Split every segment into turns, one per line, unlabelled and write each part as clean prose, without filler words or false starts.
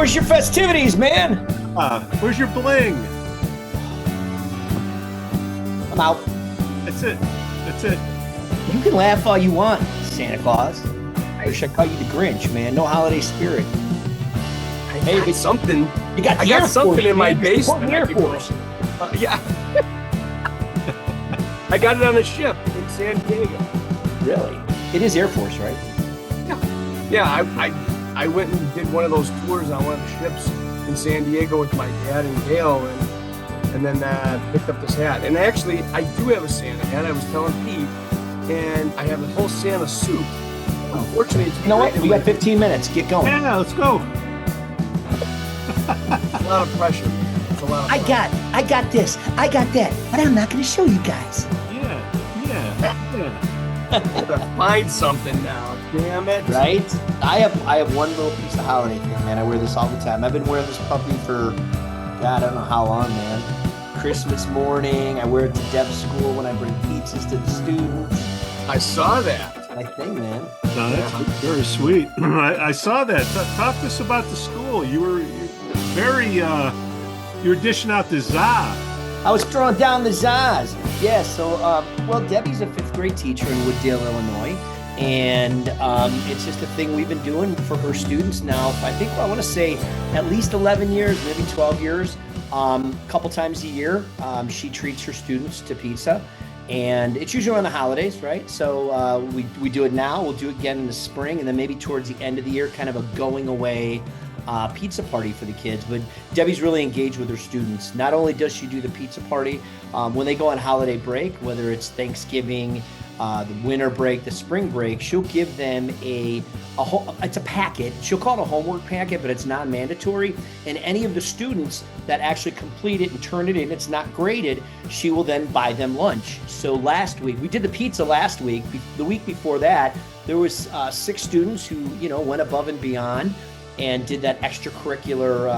where's your festivities, man?
Where's your bling?
I'm out.
That's it. That's it.
You can laugh all you want, Santa Claus. I wish I call you the Grinch, man. No holiday spirit.
Hey, it's something.
You got
I got something in my basement.
Air Force.
Yeah. I got it on a ship in San Diego.
Really? It is Air Force, right?
Yeah. I went and did one of those tours on one of the ships in San Diego with my dad and Gail, and then picked up this hat. And actually, I do have a Santa hat. I was telling Pete, and I have the whole Santa suit. Unfortunately, it's
you know what? We got 15 minutes. Get going.
Yeah, let's go.
a lot of pressure. It's a lot of pressure.
I got this. I got that. But I'm not going to show you guys.
Yeah.
Gotta find something now. Damn it.
Right? I have one little piece of holiday thing, man. I wear this all the time. I've been wearing this puppy for, God, I don't know how long, man. Christmas morning. I wear it to Dev's school when I bring pizzas to the students.
I saw that.
My thing, man.
No, that's very sweet. I saw that. Talk to us about the school. You were dishing out the za.
I was throwing down the Zaz. Yeah, so, well, Debbie's a fifth grade teacher in Wooddale, Illinois, and it's just a thing we've been doing for her students now. I think I want to say at least 11 years, maybe 12 years. A couple times a year, she treats her students to pizza, and it's usually on the holidays, right? So we do it now. We'll do it again in the spring, and then maybe towards the end of the year, kind of a going away pizza party for the kids. But Debbie's really engaged with her students. Not only does she do the pizza party when they go on holiday break, whether it's Thanksgiving, the winter break, the spring break, she'll give them it's a packet. She'll call it a homework packet, but it's not mandatory. And any of the students that actually complete it and turn it in, it's not graded, she will then buy them lunch. So last week, we did the pizza last week. The week before that, there was 6 students who, went above and beyond and did that extracurricular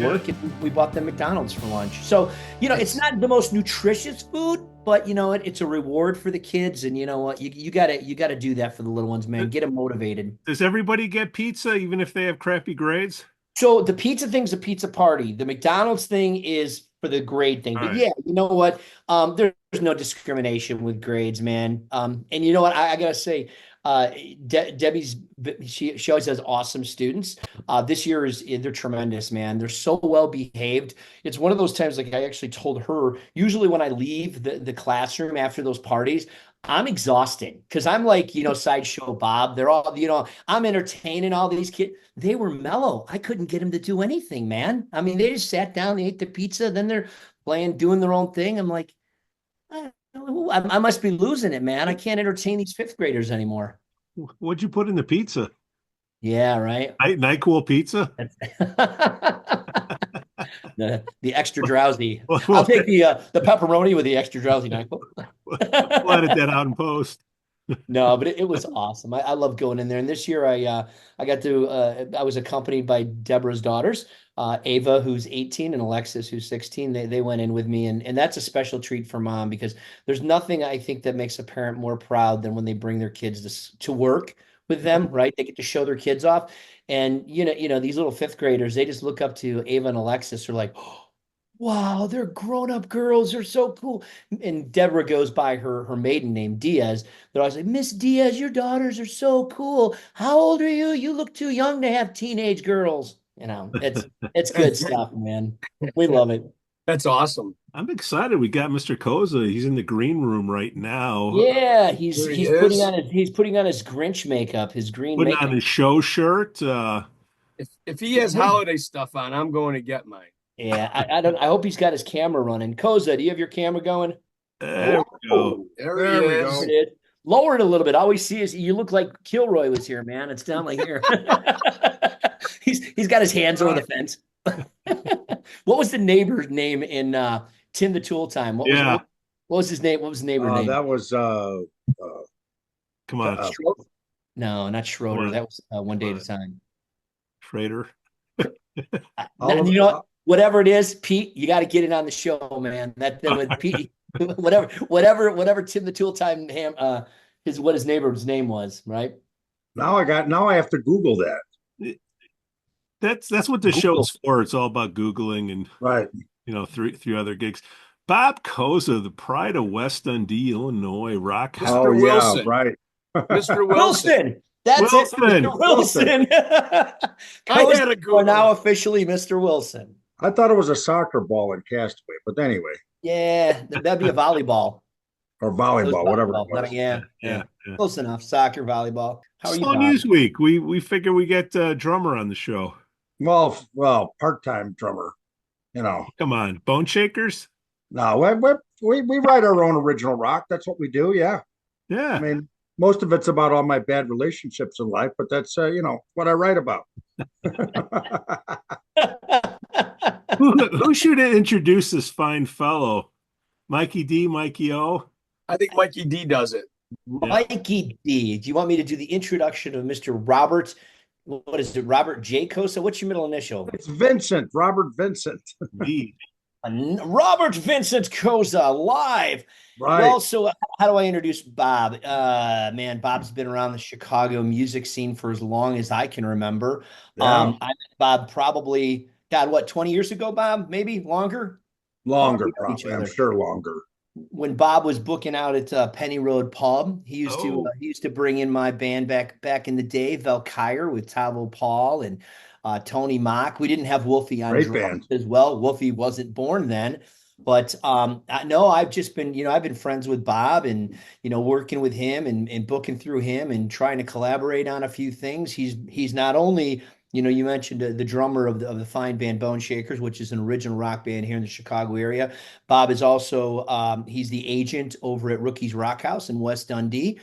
work, and we bought them McDonald's for lunch. So, it's not the most nutritious food, but it's a reward for the kids, and you know what, you gotta do that for the little ones, man. Get them motivated.
Does everybody get pizza, even if they have crappy grades?
So the pizza thing's a pizza party. The McDonald's thing is for the grade thing. But yeah, you know what? There's no discrimination with grades, man. And you know what? I gotta say, Debbie's she always has awesome students. This year they're tremendous, man. They're so well behaved. It's one of those times, like I actually told her, usually when I leave the classroom after those parties, I'm exhausted because I'm like, sideshow Bob. They're all, I'm entertaining all these kids. They were mellow. I couldn't get them to do anything, man. I mean, they just sat down, they ate the pizza, then they're playing, doing their own thing. I'm like, I must be losing it, man. I can't entertain these fifth graders anymore.
What'd you put in the pizza?
Yeah, right.
NyQuil pizza?
the extra drowsy. I'll take the pepperoni with the extra drowsy NyQuil.
We'll edit that out in post.
No, but it was awesome. I love going in there. And this year I got to, I was accompanied by Deborah's daughters, Ava, who's 18, and Alexis, who's 16. They went in with me, and that's a special treat for mom, because there's nothing I think that makes a parent more proud than when they bring their kids to work with them, right? They get to show their kids off. And, these little fifth graders, they just look up to Ava and Alexis. They're like, oh, wow, they're grown-up girls. They're so cool. And Deborah goes by her maiden name, Diaz. They're always like, Miss Diaz, your daughters are so cool. How old are you? You look too young to have teenage girls. It's good stuff, man. We love it.
That's awesome.
I'm excited. We got Mr. Cozza. He's in the green room right now.
Yeah, he's putting on his Grinch makeup, his green
putting
makeup.
on his show shirt.
If he has holiday stuff on, I'm going to get mine.
Yeah, I hope he's got his camera running. Cozza, do you have your camera going?
There we go.
There we go.
Lower it a little bit. All we see is you look like Kilroy was here, man. It's down like here. He's got his hands over the fence. What was the neighbor's name in Tim the Tool Time? What was his name? What was the neighbor's name?
That was
come on.
No, not Schroeder. That was One Day at a Time.
Schrader.
Whatever it is, Pete, you got to get it on the show, man. That with Pete, whatever Tim the Tool Time what his neighbor's name was, right?
Now I have to Google that.
That's what the
Google.
show's for. It's all about Googling and
Right.
three other gigs. Bob Cozza, the pride of West Dundee, Illinois, rock house.
Oh
Mr.
yeah,
Wilson.
right.
Mr. Wilson.
Wilson. That's it,
Wilson.
Mr. Wilson.
I
Coast
had a
are
Google.
now officially Mr. Wilson.
I thought it was a soccer ball in Castaway, but anyway,
Yeah, that'd be a volleyball.
or
It was
volleyball, whatever it
volleyball.
was.
Yeah,
Yeah,
yeah.
yeah.
Close enough. Soccer, volleyball. How are you,
Slow
Bob?
News Week. We figure we get a drummer on the show.
Well, part-time drummer, you know.
Come on, Boneshakers.
No, we write our own original rock. That's what we do. Yeah. I
Yeah.
mean, most of it's about all my bad relationships in life, but that's what I write about.
Who should introduce this fine fellow? Mikey D, Mikey O.
I think Mikey D does it.
Mikey D. Do you want me to do the introduction of Mr. Robert? What is it? Robert J. Cozza? What's your middle initial?
It's Vincent, Robert Vincent.
D.
Robert Vincent Cozza live.
Right.
Well, so how do I introduce Bob? Man, Bob's been around the Chicago music scene for as long as I can remember.
Yeah.
I met Bob probably, God, what, 20 years ago, Bob? Maybe longer?
Longer,
We know each
probably. I'm
other.
sure longer.
When Bob was booking out at Penny Road Pub, he used
Oh.
to bring in my band back in the day, Valkyrie with Tavo Paul and Tony Mock. We didn't have Wolfie on
Great
drums
band.
as well. Wolfie wasn't born then, but no, I've just been I've been friends with Bob and working with him and booking through him and trying to collaborate on a few things. He's not only you mentioned the drummer of the fine band Boneshakers, which is an original rock band here in the Chicago area. Bob is also he's the agent over at Rookies Rochaus in West Dundee.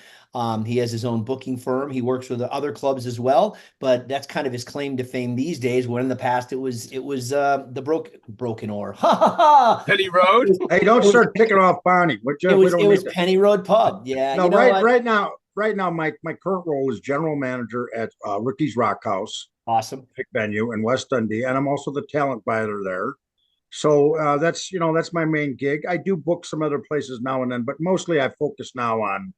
He has his own booking firm. He works with other clubs as well, but that's kind of his claim to fame these days. When in the past it was the broken oar. Ha ha ha!
Penny Road.
Hey, don't start picking off Bonnie.
It was Penny Road Pub. Yeah.
No, right now, my current role is general manager at Rookies Rochaus.
Awesome.
Big venue in West Dundee, and I'm also the talent buyer there. So that's my main gig. I do book some other places now and then, but mostly I focus now on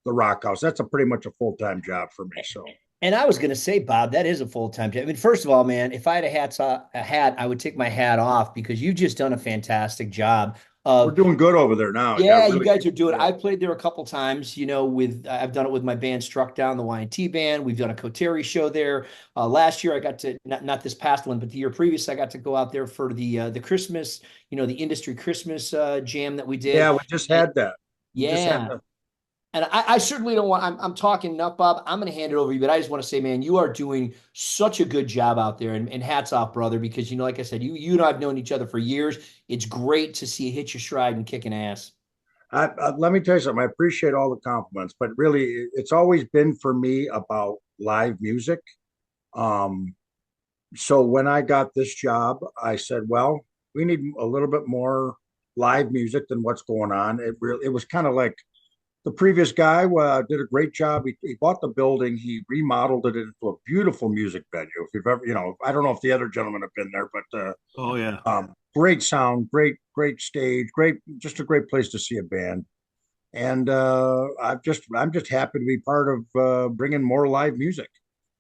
the Rock House. That's pretty much a full-time job for me. So.
And I was going to say, Bob, that is a full-time job. I mean, first of all, man, if I had a hat, I would take my hat off because you've just done a fantastic job.
We're doing good over there now.
Yeah, really, you guys are doing. I played there a couple times. I've done it with my band Struck Down, the Y&T band. We've done a Coterie show there. Last year, I got to not this past one, but the year previous, I got to go out there for the Christmas, the industry Christmas jam that we did.
Yeah, we just had that.
Yeah. And I certainly don't want, I'm talking enough, Bob. I'm going to hand it over to you, but I just want to say, man, you are doing such a good job out there, and hats off, brother, because, like I said, you and I have known each other for years. It's great to see you hit your stride and kicking ass.
Let me tell you something. I appreciate all the compliments, but really, it's always been for me about live music. So when I got this job, I said, well, we need a little bit more live music than what's going on. It was kind of like, the previous guy did a great job. He bought the building. He remodeled it into a beautiful music venue. If you've ever, I don't know if the other gentlemen have been there, but
oh yeah,
great sound, great stage, just a great place to see a band. And I'm just happy to be part of bringing more live music.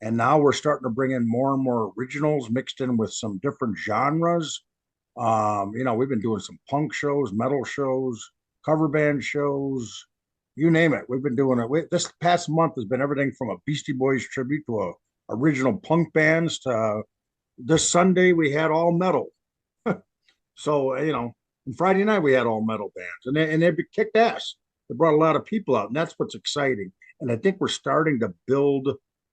And now we're starting to bring in more and more originals mixed in with some different genres. We've been doing some punk shows, metal shows, cover band shows. You name it. We've been doing it. This past month has been everything from a Beastie Boys tribute to a original punk bands to this Sunday we had all metal. So, and Friday night we had all metal bands and they kicked ass. They brought a lot of people out, and that's what's exciting. And I think we're starting to build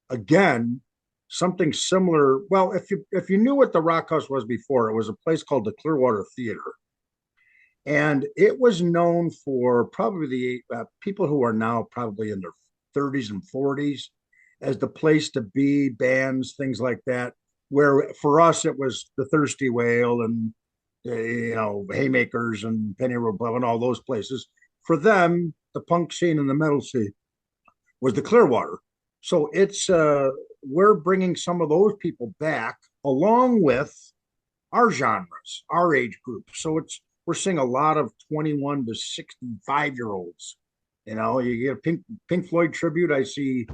again something similar. Well, if you knew what the Rock House was before, it was a place called the Clearwater Theater. And it was known for probably the people who are now probably in their 30s and 40s as the place to be, bands, things like that. Where for us, it was the Thirsty Whale and, Haymakers and Penny Road Pub and all those places. For them, the punk scene and the metal scene was the Clearwater. So it's we're bringing some of those people back along with our genres, our age group. So we're seeing a lot of 21 to 65-year-olds. You get a Pink Floyd tribute. I see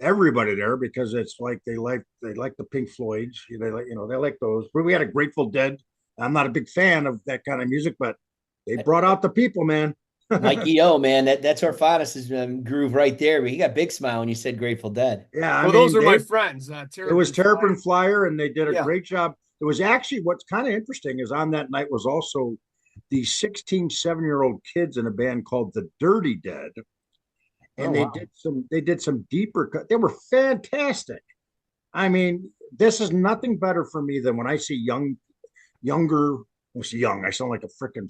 everybody there because it's like they like the Pink Floyds. They like they like those. But we had a Grateful Dead. I'm not a big fan of that kind of music, but they brought out the people, man.
Mikey O, man, that's Orfanos' groove right there. But he got big smile when you said Grateful Dead.
Yeah, I
Well,
mean,
those are my friends.
it was Terrapin
Flyer.
Flyer, and they did a
Yeah.
great job. It was actually what's kind of interesting is on that night was also the 16, 7-year-old kids in a band called the Dirty Dead, and
Oh, wow.
they did some deeper cut. They were fantastic. I mean, this is nothing better for me than when I see younger. Was young. I sound like a freaking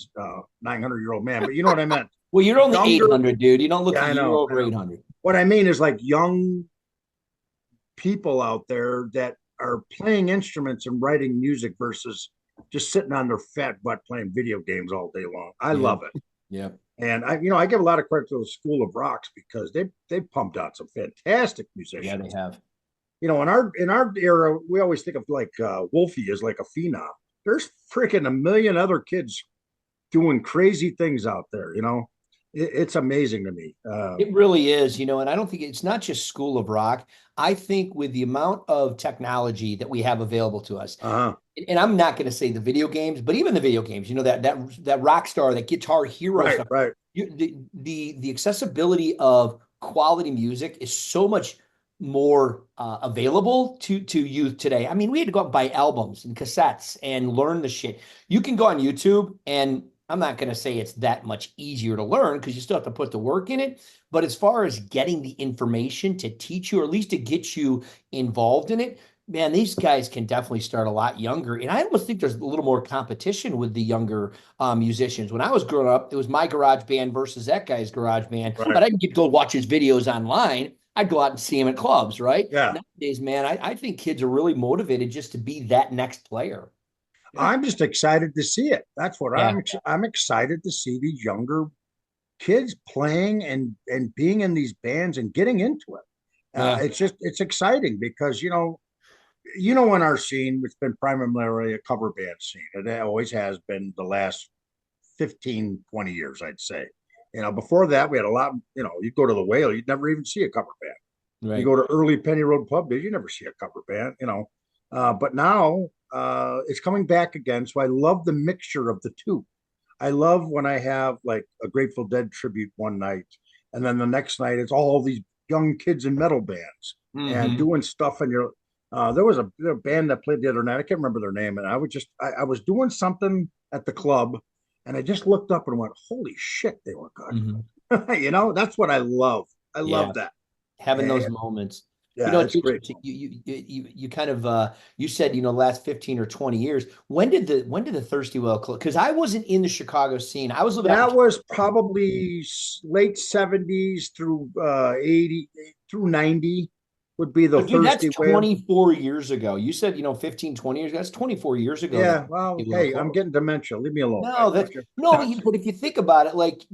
900-year-old man, but you know what I meant.
Well, you're only
Younger.
800, dude. You don't look
Yeah,
a
I
year
know.
over 800.
What I mean is like young people out there that are playing instruments and writing music versus just sitting on their fat butt playing video games all day long. I love it.
Yeah.
And I give a lot of credit to the School of Rocks because they pumped out some fantastic musicians.
Yeah, they have.
In our era, we always think of like Wolfie as like a phenom. There's freaking a million other kids doing crazy things out there. It's amazing to me.
It really is, and I don't think it's not just School of Rock. I think with the amount of technology that we have available to us, and I'm not going to say the video games, but even the video games, that rock star, that Guitar Hero
right,
stuff,
right.
The accessibility of quality music is so much more available to youth today. I mean, we had to go out and buy albums and cassettes and learn the shit. You can go on YouTube, and I'm not going to say it's that much easier to learn because you still have to put the work in it. But as far as getting the information to teach you, or at least to get you involved in it, man, these guys can definitely start a lot younger. And I almost think there's a little more competition with the younger musicians. When I was growing up, it was my garage band versus that guy's garage band.
Right.
But I didn't get to go watch his videos online. I'd go out and see him at clubs, right?
Yeah.
Nowadays, man, I think kids are really motivated just to be that next player.
I'm just excited to see it. That's what I'm excited to see these younger kids playing and being in these bands and getting into it. It's exciting because in our scene, it's been primarily a cover band scene. It always has been the last 15, 20 years, I'd say. Before that, we had a lot, you'd go to the Whale, you'd never even see a cover band.
Right.
You go to early Penny Road Pub days, you never see a cover band, but now it's coming back again. So I love the mixture of the two. I love when I have like a Grateful Dead tribute one night, and then the next night it's all these young kids in metal bands and doing stuff. And there was a band that played the other night. I can't remember their name, and I was doing something at the club, and I just looked up and went, "Holy shit, they were good!" That's what I love. I love that,
having those moments.
Yeah, it's great.
You kind of you said last 15 or 20 years. When did the Thirsty Well close? Because I wasn't in the Chicago scene. I was living.
That was probably late 70s through 80 through 90 would be the Thirsty
That's
Well.
24 years ago. You said 15, 20 years ago. That's 24 years ago.
Yeah, well, hey, I'm getting dementia. Leave me alone.
No, but if you think about it, like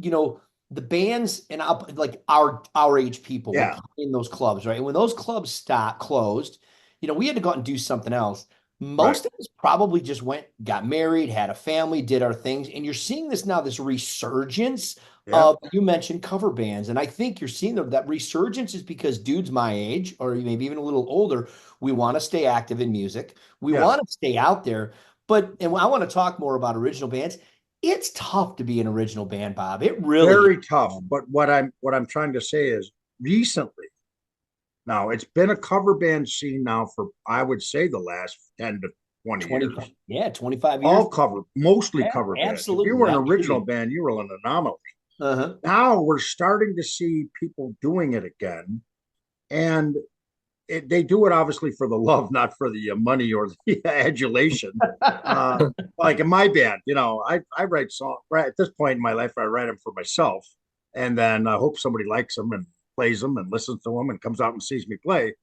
the bands and like our age people were in those clubs, right? And when those clubs closed, we had to go out and do something else. Most of us probably just got married, had a family, did our things. And you're seeing this now, this resurgence of, you mentioned cover bands. And I think you're seeing that resurgence is because dudes my age, or maybe even a little older, we want to stay active in music. We want to stay out there. And I want to talk more about original bands. It's tough to be an original band, Bob. It really
very tough. But what I'm trying to say is recently, now it's been a cover band scene now for, I would say, the last 10 to 20 years.
Yeah, 25 years.
All cover, mostly cover bands.
Absolutely.
If you were an original band, you were an anomaly. Now we're starting to see people doing it again. And they do it obviously for the love, not for the money or the adulation. Like in my band, I write songs right at this point in my life. I write them for myself, and then I hope somebody likes them and plays them and listens to them and comes out and sees me play.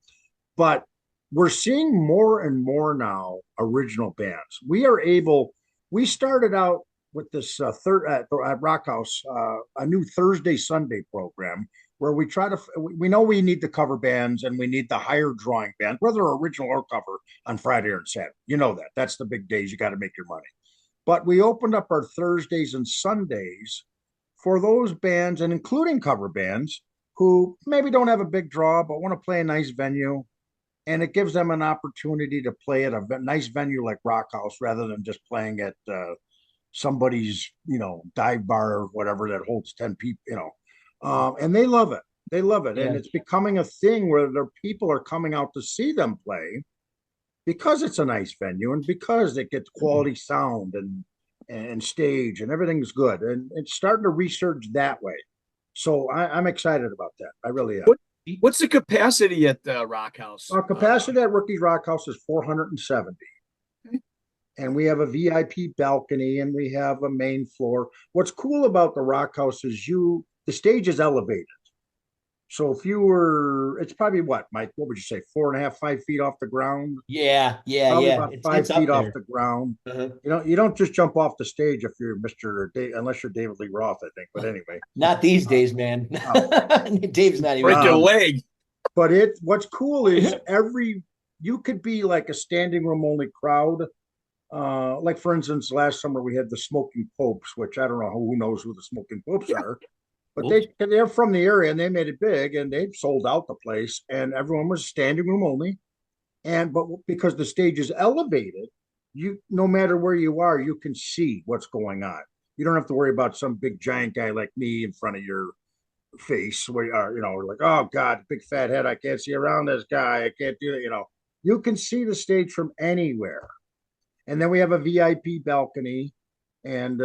But we're seeing more and more now original bands. We started out with this at BrauerHouse, a new Thursday Sunday program where we know we need the cover bands and we need the higher drawing band, whether original or cover, on Friday and Saturday. That's the big days. You got to make your money. But we opened up our Thursdays and Sundays for those bands, and including cover bands, who maybe don't have a big draw, but want to play a nice venue. And it gives them an opportunity to play at a nice venue like BrauerHouse rather than just playing at somebody's, dive bar or whatever that holds 10 people, and they love it. They love it.
Yeah.
And it's becoming a thing where their people are coming out to see them play because it's a nice venue and because it gets quality sound and stage and everything's good. And it's starting to resurge that way. So I'm excited about that. I really am.
What's the capacity at the Rock House?
Our capacity at Rookies Rochaus is 470.
Okay.
And we have a VIP balcony and we have a main floor. What's cool about the Rock House is the stage is elevated. So if you were, it's probably what, Mike, what would you say, 4.5, 5 feet off the ground?
Yeah.
Probably
Yeah.
about 5 feet off the ground.
Uh-huh.
You don't just jump off the stage if you're unless you're David Lee Roth, I think. But anyway.
Not these days, man. Dave's not even.
Break your leg.
But what's cool is you could be like a standing room only crowd. Like for instance, last summer we had the Smoking Popes, which I don't know who knows who the Smoking Popes are, but they're from the area and they made it big and they've sold out the place and everyone was standing room only. But because the stage is elevated, no matter where you are, you can see what's going on. You don't have to worry about some big giant guy like me in front of your face where you are, we're like, oh God, big fat head, I can't see around this guy, I can't do it. You can see the stage from anywhere. And then we have a VIP balcony. And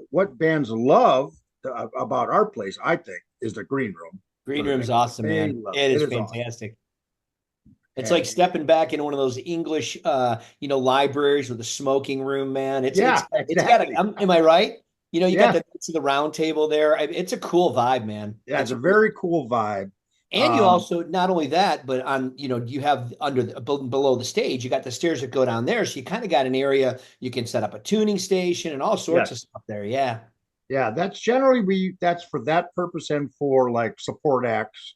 what bands love about our place, I think, is the green room.
Green room's awesome, man. It is fantastic. Awesome. It's like stepping back into one of those English, libraries with a smoking room, man. It's got am I right? You got the round table there. It's a cool vibe, man.
Yeah, it's a very cool vibe.
And you also, not only that, but on, you have below the stage, you got the stairs that go down there. So you kind of got an area you can set up a tuning station and all sorts of stuff there. Yeah.
Yeah. That's generally, that's for that purpose and for like support acts.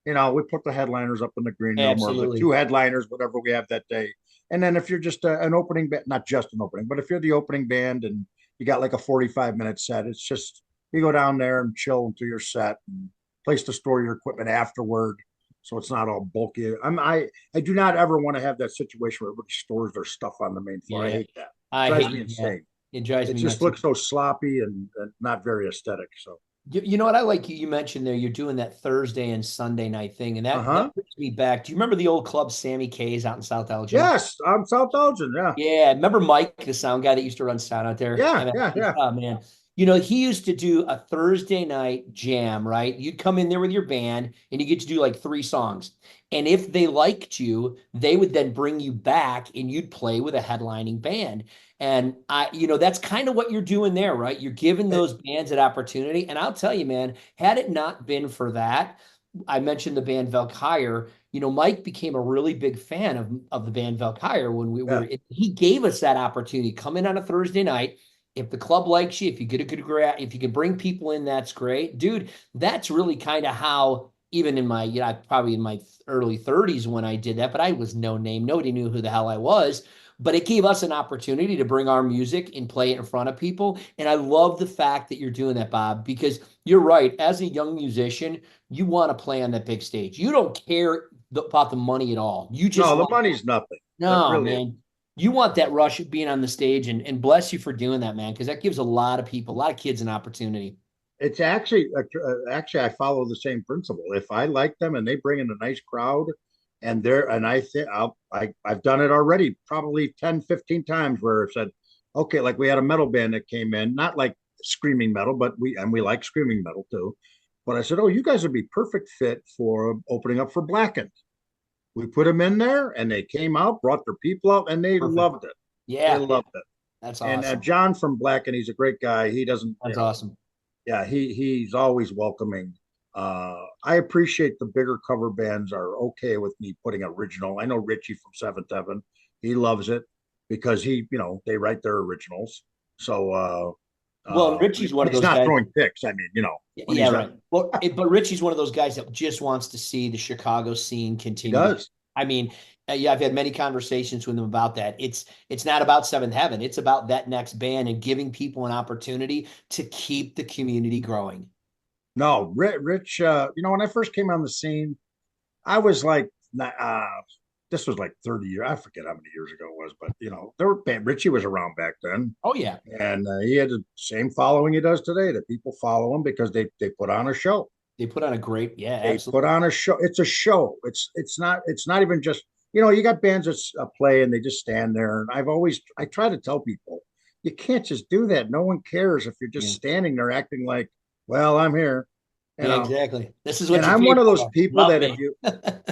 We put the headliners up in the green room or the 2 headliners, whatever we have that day. And then if you're just an opening band, not just an opening, but if you're the opening band and you got like a 45-minute set, it's just, you go down there and chill into your set and place to store your equipment afterward, so it's not all bulky. I do not ever want to have that situation where everybody stores their stuff on the main floor. I hate that. It drives me insane.
It drives me.
It just looks so sloppy and not very aesthetic. So
you know what I like? You mentioned there you're doing that Thursday and Sunday night thing, and that brings me back. Do you remember the old club Sammy K's out in South Elgin?
Yes, I'm South Elgin. Yeah.
Yeah. Remember Mike, the sound guy that used to run sound out there?
Yeah.
Oh man. He used to do a Thursday night jam, right? You'd come in there with your band and you get to do like 3 songs. And if they liked you, they would then bring you back and you'd play with a headlining band. And that's kind of what you're doing there, right? You're giving those bands an opportunity. And I'll tell you, man, had it not been for that, I mentioned the band Valkyrie. Mike became a really big fan of the band Valkyrie when he gave us that opportunity. Come in on a Thursday night. If the club likes you, if you get a good grab, if you can bring people in, that's great. Dude, that's really kind of how, even in my, probably in my early 30s when I did that, but I was no name. Nobody knew who the hell I was. But it gave us an opportunity to bring our music and play it in front of people. And I love the fact that you're doing that, Bob, because you're right. As a young musician, you want to play on that big stage. You don't care about the money at all. You just
the money's nothing.
No, really man. You want that rush of being on the stage, and bless you for doing that, man, because that gives a lot of people, a lot of kids an opportunity.
It's actually I follow the same principle. If I like them and they bring in a nice crowd and I think I've done it already probably 10, 15 times where I've said, okay, like we had a metal band that came in, not like screaming metal, but we like screaming metal too. But I said, oh, you guys would be perfect fit for opening up for Blackened. We put them in there and they came out, brought their people out, and they loved it.
Yeah.
They loved it.
That's awesome.
And John from Blackened, he's a great guy. He doesn't.
That's awesome.
Yeah, he's always welcoming. I appreciate the bigger cover bands are okay with me putting original. I know Richie from Seventh Heaven. He loves it because they write their originals. So,
Richie's one of those
guys. He's not
guys.
throwing picks. I mean,
Yeah, right. But Richie's one of those guys that just wants to see the Chicago scene continue.
He does.
I mean, I've had many conversations with him about that. It's not about Seventh Heaven. It's about that next band and giving people an opportunity to keep the community growing.
No, Rich, when I first came on the scene, I was like, this was like 30 years. I forget how many years ago it was, but Richie was around back then,
Oh yeah,
and he had the same following he does today. That people follow him because they put on a show.
they put on a great, yeah,
They put
absolutely.
on a show. It's a show. It's not even just you got bands that play and they just stand there. And I try to tell people you can't just do that. No one cares if you're just
Yeah,
standing there acting like, well, I'm here, you
yeah,
know.
exactly. This is
And
what you
I'm
paid
one of those
for.
people
Love
that
me.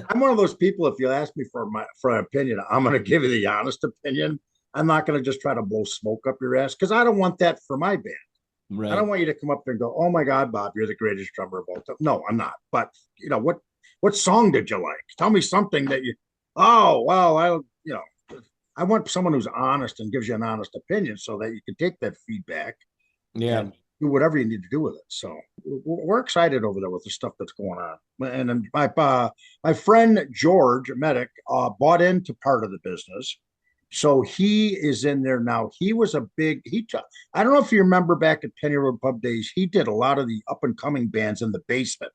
I'm one of those people, if you ask me for an opinion, I'm going to give you the honest opinion. I'm not going to just try to blow smoke up your ass because I don't want that for my band. I don't
Right.
want you to come up there and go, "Oh my God, Bob, you're the greatest drummer of all time." No, I'm not. But what song did you like? Tell me something that you. Oh well, I want someone who's honest and gives you an honest opinion so that you can take that feedback
Yeah.
and do whatever you need to do with it. So we're excited over there with the stuff that's going on. And then my friend George Medic bought into part of the business. So he is in there now. He was a big I don't know if you remember back at Penny Road Pub days, he did a lot of the up and coming bands in the basement.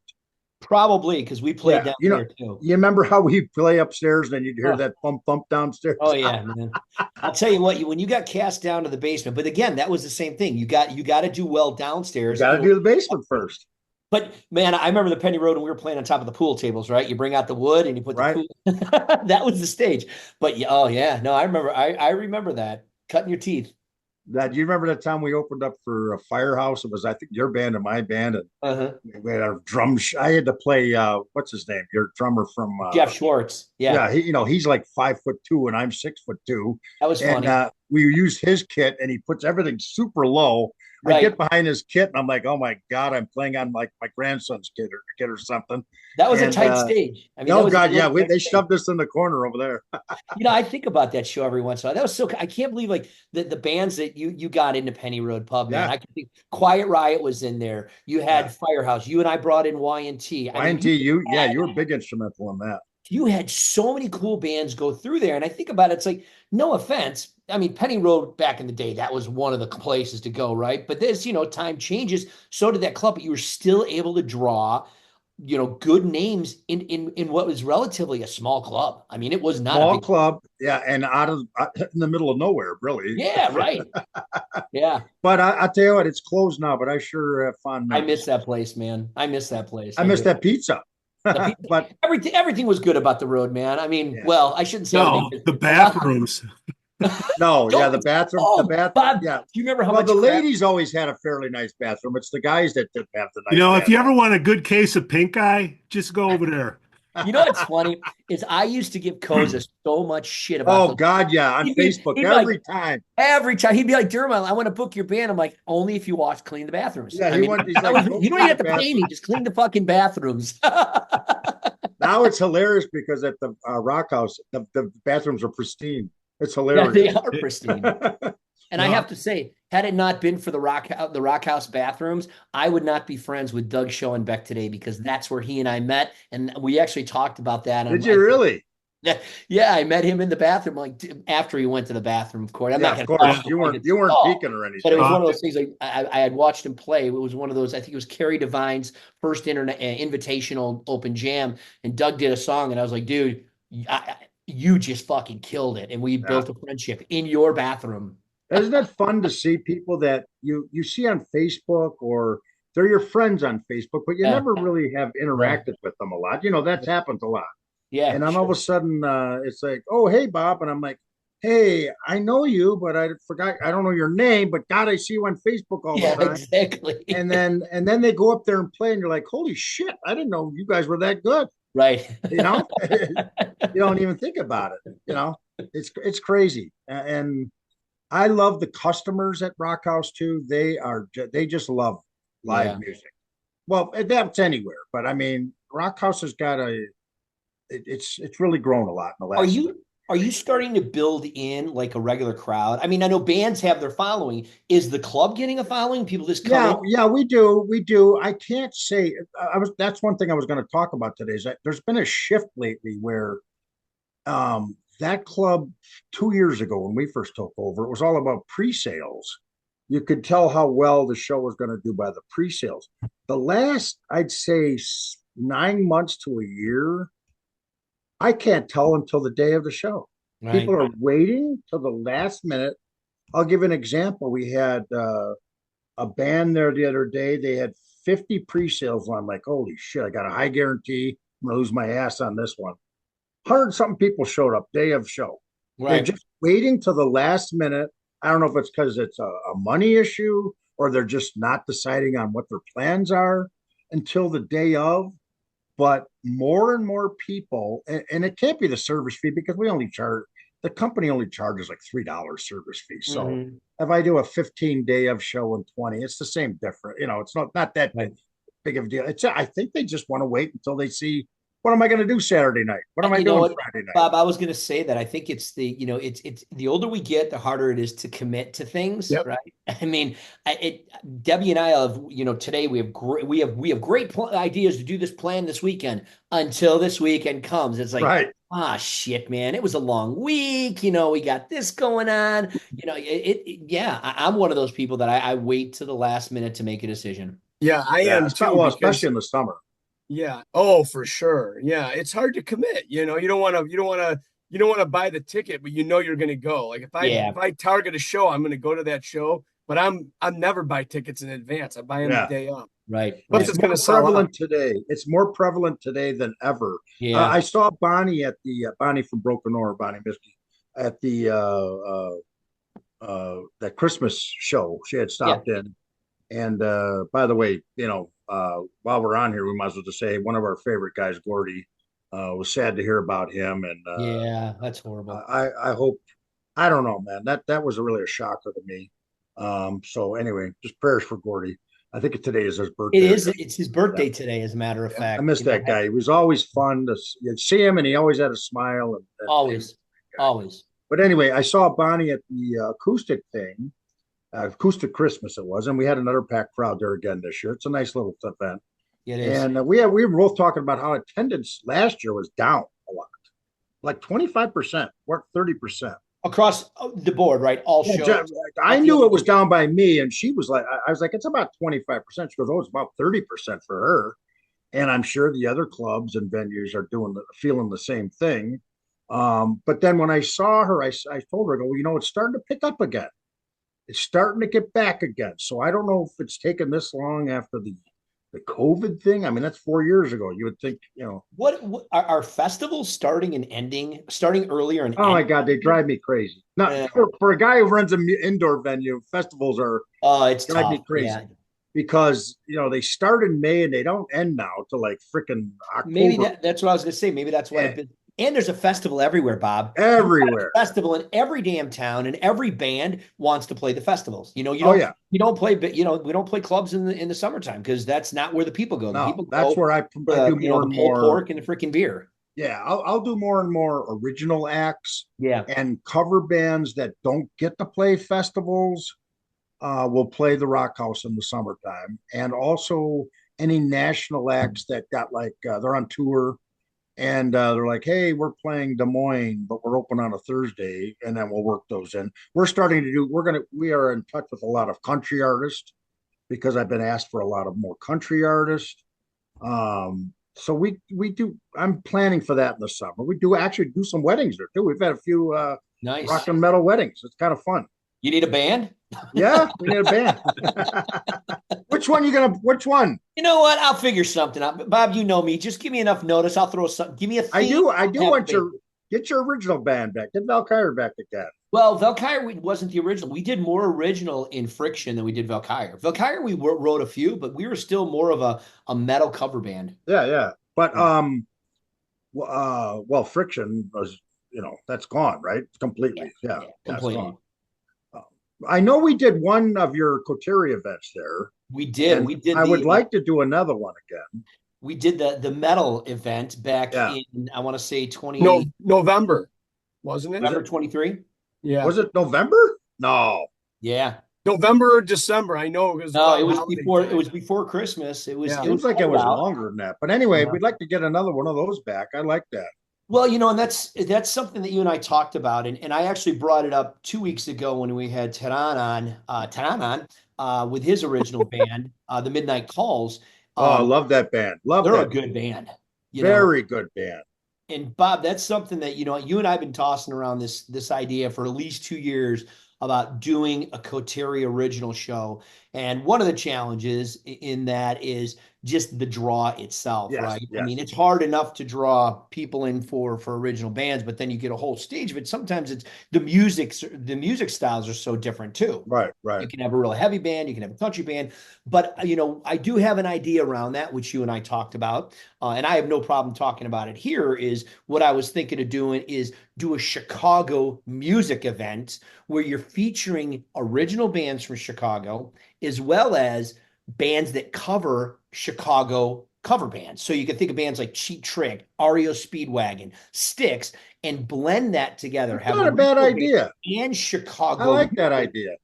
Probably because we played
Yeah,
down there too.
you remember how we play upstairs, and then you'd hear
Oh,
that thump thump downstairs.
oh yeah, man. I'll tell you what, when you got cast down to the basement, but again, that was the same thing. You got to do well
You
downstairs
got
in
to
order
do the
to get
basement
upstairs.
first,
But man, I remember the Penny Road when we were playing on top of the pool tables, right? You bring out the wood and you put the
right?
pool. That was the stage. But yeah, oh yeah, no, I remember. I remember that cutting your teeth.
That you remember that time we opened up for a Firehouse? It was I think your band and my band, and
Uh-huh.
we had our drum. I had to play. What's his name? Your drummer from.
Jeff Schwartz. Yeah,
Yeah, he's like 5'2" and I'm 6'2",
that was
and
funny.
we use his kit, and he puts everything super low. I get
Right.
behind his kit, and I'm like, oh my God, I'm playing on like my grandson's kit or something.
That was a
And
tight stage. I mean, that
oh
was a
God, yeah,
really tight
they
stage.
shoved us in the corner over there.
I think about that show every once in a while. That was so I can't believe like the bands that you got into Penny Road Pub, man.
Yeah,
I can think Quiet Riot was in there. You
yeah.
had Firehouse. You and I brought in Y&T. I mean,
YNT, you were big instrumental in that.
you had so many cool bands go through there. And I think about it, it's like, no offense. I mean, Penny Road back in the day, that was one of the places to go, right? But this, time changes. So did that club, but you were still able to draw, good names in what was relatively a small club. I mean, it was not a
Small
big,
club, yeah, and in the middle of nowhere, really.
yeah, right. Yeah.
But I tell you what, it's closed now. But I sure have fond
I miss
memories.
that place, man. I miss that place.
I
I
miss
do.
that pizza.
The people,
But
everything was good about the road, man. I mean,
yeah,
well, I shouldn't say everything
No,
'cause
the
a lot.
bathrooms.
no, yeah,
Don't,
the
oh,
bath,
Bob, do
yeah.
you remember how
Well, the
much crap?
ladies always had a fairly nice bathroom. It's the guys that didn't have the
You
nice
know, if you
bathroom.
ever want a good case of pink eye, just go over there.
You know what's funny is I used to give Cozza so much shit about
Oh
the.
God, yeah, on Facebook
He'd be like,
every time.
every time he'd be like, Dermont, I want to book your band. I'm like, only if you watch clean the bathrooms.
Yeah,
I mean,
he's like, go
you don't even
clean the
have to pay me,
bathroom.
just clean the fucking bathrooms.
Now it's hilarious because at the Rock House, the bathrooms are pristine. It's
Yeah, they
hilarious.
are pristine. And I
No,
have to say, had it not been for the Rock House bathrooms, I would not be friends with Doug Shoenbeck today because that's where he and I met, and we actually talked about that
Did
on.
you really?
Yeah, I met him in the bathroom, like after he went to the bathroom. Of course, I'm
Yeah,
not
of
going to talk
yeah.
course.
about
You
like
weren't
it's
you weren't
oh,
peeking or
but it was
anything.
one of
Uh,
those things like I had watched him play. It was one of those. I think it was Kerry Devine's first internet invitational open jam, and Doug did a song, and I was like, dude, you just fucking killed it, and we
Yeah.
built a friendship in your bathroom.
Isn't it fun to see people that you see on Facebook or they're your friends on Facebook, but you
Yeah,
never really have
no,
interacted with them a lot. That's happened a lot.
yeah,
And then all of a
sure.
sudden, it's like, oh, hey, Bob. And I'm like, hey, I know you, but I forgot, I don't know your name, but God, I see you on Facebook all the
Yeah,
time.
exactly.
And then they go up there and play, and you're like, holy shit, I didn't know you guys were that good.
Right.
You know, you don't even think about it. It's crazy. And I love the customers at Rock House too. They just love live
Yeah.
music. Well, that's anywhere, but I mean, Rock House has got it's really grown a lot in the
Are
last.
you are you starting to build in like a regular crowd? I mean, I know bands have their following. Is the club getting a following? People just come in?
Yeah, we do. I can't say that's one thing I was going to talk about today is that there's been a shift lately where that club 2 years ago when we first took over, it was all about pre-sales. you could tell how well the show was going to do by the pre-sales. The last, I'd say 9 months to a year, I can't tell until the day of the show.
Right.
People are waiting till the last minute. I'll give an example. We had a band there the other day. They had 50 pre-sales. I'm like, holy shit, I got a high guarantee. I'm going to lose my ass on this one. 100 something people showed up day of show. They're
Right.
just waiting till the last minute. I don't know if it's because it's a money issue or they're just not deciding on what their plans are until the day of. But more and more people, and it can't be the service fee because the company only charges like $3 service fee. So
Mhm.
if I do a 15 day of show and 20, it's the same difference. It's not that
Right.
big of a deal. I think they just want to wait until they see what am I going to do Saturday night? What am I
You know
doing
what,
Friday night?
Bob, I was going to say that I think it's it's the older we get, the harder it is to commit to things,
Yep.
right? I mean, Debbie and I have, today we have great ideas to do this plan this weekend until this weekend comes. It's like,
Right.
shit, man, it was a long week. We got this going on. Yeah, I'm one of those people that I wait to the last minute to make a decision.
Yeah, I am too.
Well,
Because
especially in the summer.
yeah. Oh, for sure. Yeah. It's hard to commit. You don't want to, buy the ticket, but you're going to go. Like
Yeah.
if I target a show, I'm going to go to that show, but I'm never buy tickets in advance. I buy them the day of.
Right.
Plus
Right.
it's going to sell
prevalent
out.
today. It's more prevalent today than ever.
Yeah.
I saw Bonnie at the Bonnie from Broken Arrow, Bonnie Miske, at the that Christmas show. She had stopped in. And by the way, while we're on here, we might as well just say one of our favorite guys, Gordie, was sad to hear about him. And
Yeah, that's horrible.
I hope, I don't know, man, that was really a shocker to me. So anyway, just prayers for Gordie. I think today is his birthday.
It's his birthday today, as a matter of fact.
I miss that guy. He was always fun to see him, and he always had a smile. And
always.
But anyway, I saw Bonnie at the acoustic thing, acoustic Christmas it was, and we had another packed crowd there again this year. It's a nice little event.
It is.
And we were both talking about how attendance last year was down a lot, like 25%, or 30%.
Across the board, right? All shows.
I knew it was down by me, and she was like, I was like, it's about 25%. She goes, oh, it's about 30% for her. And I'm sure the other clubs and venues are feeling the same thing. But then when I saw her, I told her, I go, well, it's starting to pick up again. It's starting to get back again. So I don't know if it's taken this long after the COVID thing. I mean, that's 4 years ago. You would think,
What are festivals starting and ending, starting earlier and
oh my God, they drive me crazy. Not for a guy who runs an indoor venue, festivals are
it's
drive
tough.
me crazy.
Yeah.
Because they start in May and they don't end now till like freaking October.
Maybe that's what I was gonna say. Maybe that's why. And there's a festival everywhere, Bob.
Everywhere.
Festival in every damn town, and every band wants to play the festivals. You don't play, we don't play clubs in the summertime because that's not where the people go. The people
that's
go
where I do more and more
pork and the freaking beer.
Yeah, I'll do more and more original acts.
Yeah,
and cover bands that don't get to play festivals will play the BrauerHouse in the summertime, and also any national acts that got they're on tour. And they're like, hey, we're playing Des Moines, but we're open on a Thursday, and then we'll work those in. We are in touch with a lot of country artists because I've been asked for a lot of more country artists. So we do. I'm planning for that in the summer. We do actually do some weddings there too. We've had a few
nice
rock and metal weddings. It's kind of fun.
You need a band?
Yeah, we need a band. Which one?
You know what? I'll figure something out. Bob, you know me. Just give me enough notice. I'll throw something. Give me a theme.
I do want get your original band back. Get Valkyrie back again.
Well, Valkyrie wasn't the original. We did more original in Friction than we did Valkyrie. Valkyrie, we wrote a few, but we were still more of a metal cover band.
Yeah. But Friction was, that's gone, right? Completely. Yeah,
completely.
I know we did one of your Coterie events there.
We did.
I would like to do another one again.
We did the metal event back in, I want to say
November, wasn't it?
November 23.
Yeah. Was it November? No.
Yeah.
November or December. I know it was.
No, it was before. It was before Christmas. It was.
Yeah. It seems like it was longer than that. But anyway, we'd like to get another one of those back. I like that.
Well, and that's something that you and I talked about, and I actually brought it up 2 weeks ago when we had Tehran on with his original band, the Midnight Calls.
Oh, I
Um,
love that band. Love
they're a
that.
good band, you know.
Very good band.
And Bob, that's something that you and I have been tossing around this idea for at least 2 years about doing a Coterie original show. And one of the challenges in that is just the draw itself,
Yes,
right? I
yes.
mean, it's hard enough to draw people in for original bands, but then you get a whole stage. But sometimes it's the music styles are so different too.
Right, right.
You can have a real heavy band, you can have a country band, but I do have an idea around that, which you and I talked about, and I have no problem talking about it here. Is what I was thinking of doing is do a Chicago music event where you're featuring original bands from Chicago as well as bands that cover Chicago cover bands. So you can think of bands like Cheap Trick, REO Speedwagon, Styx, and blend that together.
It's
Have
not a bad
original bands
idea.
and
I
Chicago
like that
music.
idea.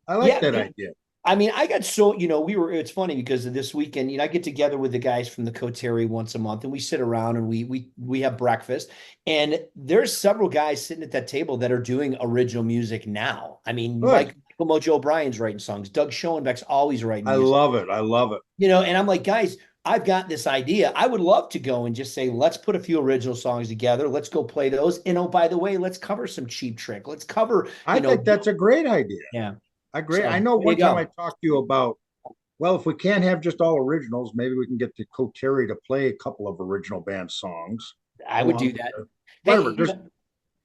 I like
Yeah,
that idea.
I mean, I got so, it's funny because of this weekend, I get together with the guys from the Coterie once a month and we sit around and we have breakfast. And there's several guys sitting at that table that are doing original music now. I mean,
Good.
Michael Mojo O'Brien's writing songs. Doug Schoenbeck's always writing
I
music.
love it. I love it.
And I'm like, guys, I've got this idea. I would love to go and just say, let's put a few original songs together. Let's go play those. And oh, by the way, let's cover some Cheap Trick. Let's cover,
I think that's a great idea.
yeah.
I agree.
So
I know
there you
one time
go.
I talked to you about, well, if we can't have just all originals, maybe we can get the Coterie to play a couple of original band songs
I would
along
do
with
that.
whatever.
Hey,
Just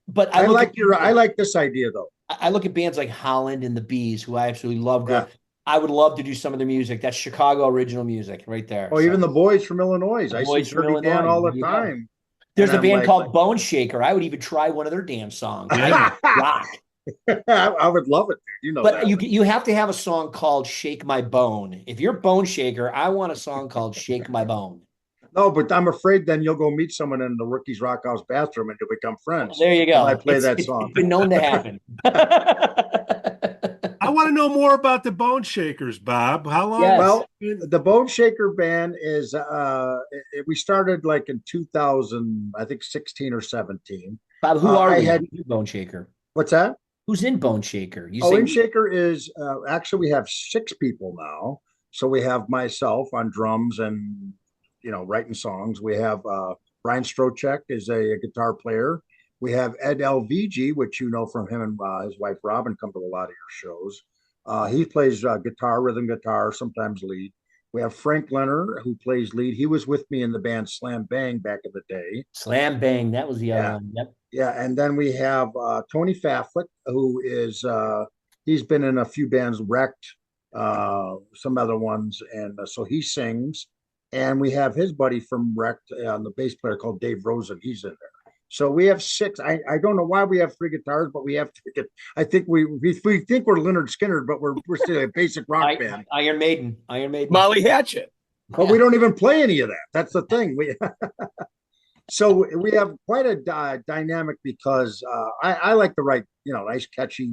but
I like I like this idea though.
I look at bands like Holland and the Bees, who I absolutely love.
Yeah.
I would love to do some of their music. That's Chicago original music right there.
Oh, even
So
the boys from Illinois.
the
I see
boys from
Dirty Dan
Illinois.
all
There
the
you go.
time. And
There's a
I'm
band
like,
called Boneshaker. I would even try one of their damn songs.
Yeah.
Rock.
I would love it, dude. You know
But
that.
you have to have a song called "Shake My Bone." If you're Boneshaker, I want a song called "Shake My Bone."
No, but I'm afraid then you'll go meet someone in the Rookies Rochaus bathroom and you'll become friends.
There you
When I
go.
play
It's,
that
it's
song.
been known to happen.
I want to know more about the Boneshakers, Bob. How long?
Yes.
Well, the Boneshaker band is we started like in 2000, I think 16 or 17.
Bob, who
Uh,
are
I
we?
had
Who's in Boneshaker?
What's that?
Who's in Boneshaker? You
Oh,
say
in Shaker is actually we have 6 people now. So we have myself on drums and writing songs. We have Brian Strocek is a guitar player. We have Ed LVG, which you know from him and his wife Robin come to a lot of your shows. He plays guitar, rhythm guitar, sometimes lead. We have Frank Leonard who plays lead. He was with me in the band Slam Bang back in the day.
Slam Bang? That was the other
Yeah,
one. Yep.
yeah, and then we have Tony Faflick, who is he's been in a few bands, Wrecked, some other ones, and so he sings. And we have his buddy from Wrecked, the bass player called Dave Rosen. He's in there. So we have 6. I don't know why we have 3 guitars, but we have 3. I think we think we're Leonard Skinner, but we're still a basic rock band.
Iron Maiden. Iron Maiden.
Molly Hatchet.
But we don't even play any of that. That's the thing. So we have quite a dynamic because I like to write, nice, catchy,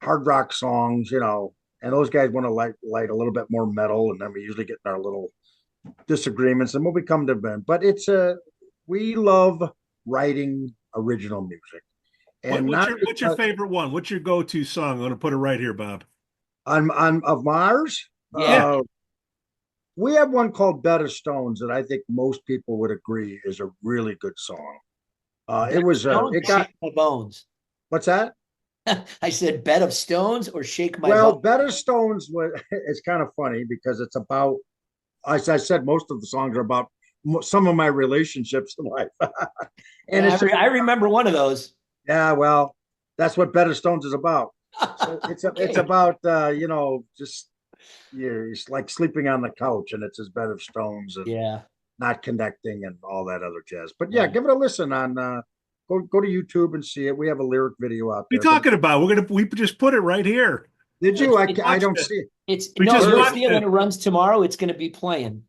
hard rock songs, and those guys want to light a little bit more metal, and then we usually get in our little disagreements, and we'll become to band. But we love writing original music, and
What's your favorite one? What's your go-to song? I'm going to put it right here, Bob.
on of Mars.
Yeah.
We have one called Bed of Stones that I think most people would agree is a really good song. It was it got
Shake My Bones.
what's that?
I said Bed of Stones or Shake My
Well,
Bones.
Bed of Stones it's kind of funny because it's about, as I said, most of the songs are about some of my relationships in life. And
Yeah, I remember one of those.
yeah, well, that's what Bed of Stones is about. So it's about just it's like sleeping on the couch and it's his bed of stones and
Yeah.
not connecting and all that other jazz. But yeah,
Yeah.
give it a listen on go to YouTube and see it. We have a lyric video out
What are you
there.
talking about? We just put it right here.
Did you?
It's-
I don't see it.
It's
We
no,
just
you'll
watched
see it when
it.
it runs tomorrow. It's going to be playing.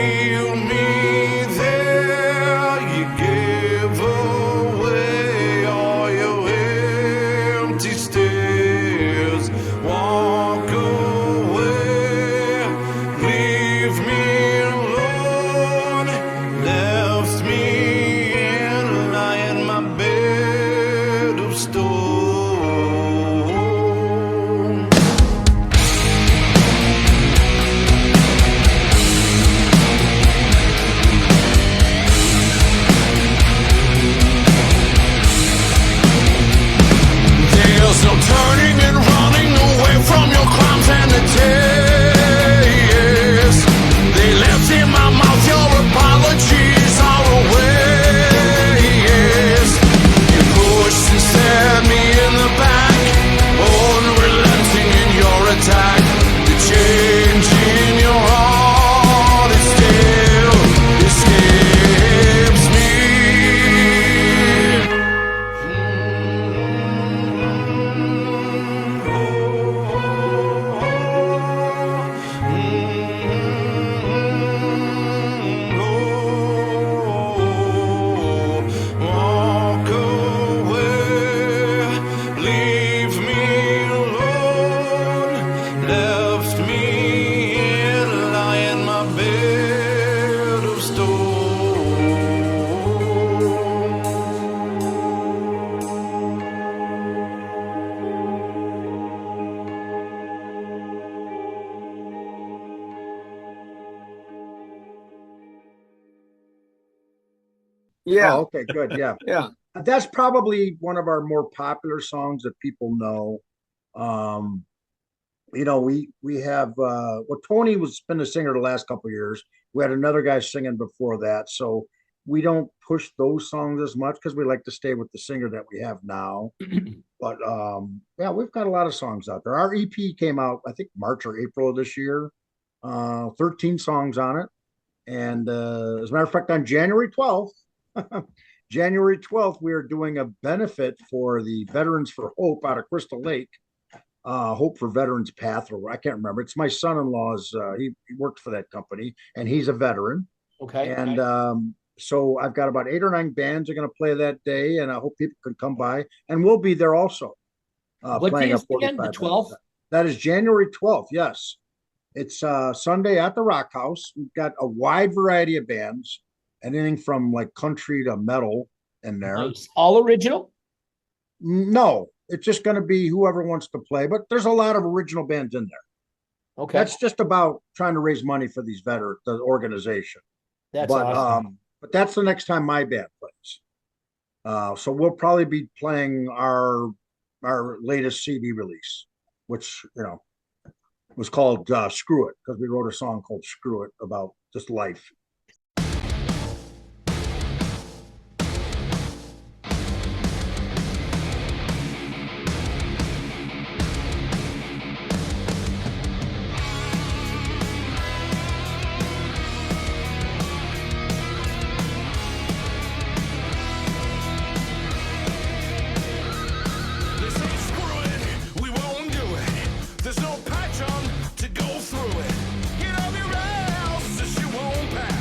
leave me there. You give away all your empty stares. Walk away, leave me alone. Left me in lying my bed of stone. There's no turning and running away from your crimes and the days. They left in my mouth your apologies are a waste. You pushed and stabbed me in the back, unrelenting in your attack. The change in your heart, it still escapes me. Walk away, leave me alone. Left me here to lie in my bed of stone.
Yeah.
Oh, okay, good. Yeah.
Yeah.
That's probably one of our more popular songs that people know. You know, we have well, Tony was been a singer the last couple of years. We had another guy singing before that, so we don't push those songs as much because we like to stay with the singer that we have now. But yeah, we've got a lot of songs out there. Our EP came out, I think, March or April of this year. 13 songs on it. And as a matter of fact, on January 12th, January 12th, we are doing a benefit for the Veterans for Hope out of Crystal Lake. Hope for Veterans Path, or I can't remember. It's my son-in-law's. He worked for that company, and he's a veteran.
Okay.
And so I've got about 8 or 9 bands are going to play that day, and I hope people can come by, and we'll be there also.
What day is it again? The 12th?
That is January 12th. Yes, it's Sunday at the BrauerHouse. We've got a wide variety of bands, anything from like country to metal in there.
Nice. All original?
No, it's just going to be whoever wants to play, but there's a lot of original bands in there.
Okay.
That's just about trying to raise money for these veterans, the organization.
That's awesome.
But that's the next time my band plays. So we'll probably be playing our latest CD release, which, you know, was called Screw It, because we wrote a song called Screw It about just life.
They say screw it, we won't do it. There's no patch on to go through it. Get up your ass, this you won't pass.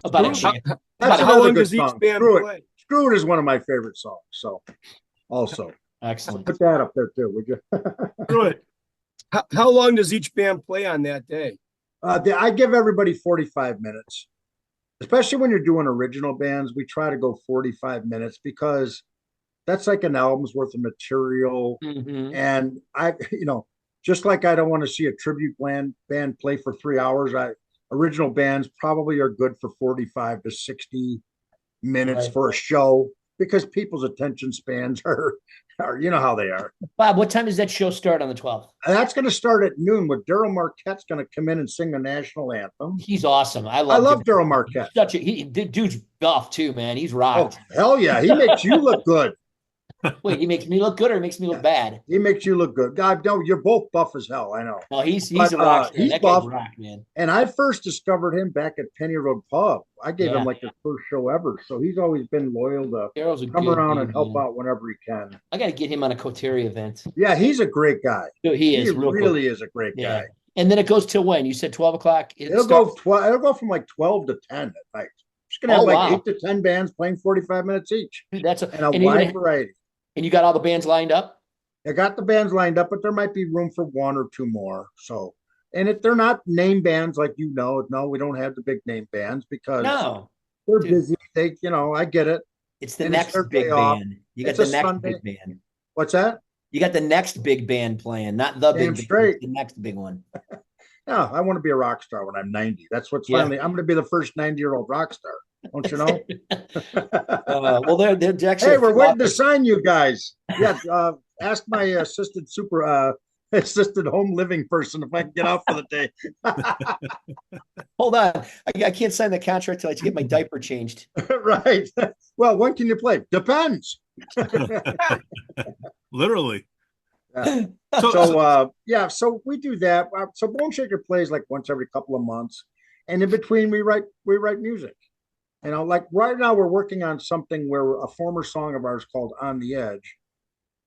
About a
How,
chance.
how
That's
how
another
long
good
does each
song.
band
Screw It.
play?
Screw It is one of my favorite songs. So also
Excellent.
put that up there too, would you?
Screw it.
How long does each band play on that day?
I give everybody 45 minutes, especially when you're doing original bands. We try to go 45 minutes because that's like an album's worth of material.
Mhm.
And just like I don't want to see a tribute band play for 3 hours, original bands probably are good for 45 to 60 minutes
Right.
for a show because people's attention spans are you know how they are.
Bob, what time does that show start on the 12th?
And that's going to start at noon with Daryl Marquette's going to come in and sing the national anthem.
He's awesome. I
I
love
love Daryl Marquette.
Dude's buff too, man. He's
Oh,
rocked.
hell yeah. He makes you look good.
Wait, he makes me look good or he makes me look bad?
He makes you look good. God, no, you're both buff as hell. I know.
No, he's
But,
a rock star.
he's
That guy's
buff.
rock, man.
And I first discovered him back at Penny Road Pub. I gave
Yeah.
him like his first show ever. So he's always been loyal to
Daryl's a
come
good
around
dude,
and help
man.
out whenever he can.
I got to get him on a Coterie event.
Yeah, he's a great guy.
He
He
is real cool.
really is a great
Yeah.
guy.
And then it goes till when? You said 12 o'clock?
It'll go from like 12 to 10 at night. Just gonna have like
wow.
8 to 10 bands playing 45 minutes each.
Dude, that's
And a
and you're
wide
gonna-
variety.
and you got all the bands lined up?
I got the bands lined up, but there might be room for one or two more. So, and if they're not name bands like no, we don't have the big name bands because
No.
they're
Dude.
busy. I get it.
It's the
And it's
next
their
big
day off.
band. You got
It's
the
a
next
Sunday.
big band.
What's that?
You got the next big band playing, not the
Damn
big
straight.
band, the next big one.
Yeah, I want to be a rock star when I'm 90. That's what's
Yeah.
finally. I'm going to be the first 90-year-old rock star. Don't you know?
Well, they're actually.
Hey, we're waiting to sign you guys. Yeah, ask my assisted home living person if I can get out for the day.
Hold on, I can't sign the contract till I get my diaper changed.
Right. Well, when can you play? Depends.
Literally.
Yeah. So we do that. So Boneshaker plays like once every couple of months, and in between we write music. Like right now we're working on something where a former song of ours called "On the Edge."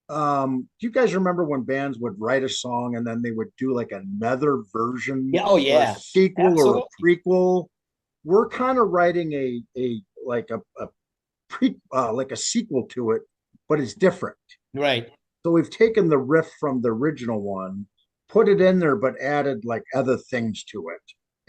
Do you guys remember when bands would write a song and then they would do like another version?
Yeah. Oh, yeah.
Or a sequel
Absolutely.
or a prequel. We're kind of writing a sequel to it, but it's different.
Right.
So we've taken the riff from the original one, put it in there, but added like other things to it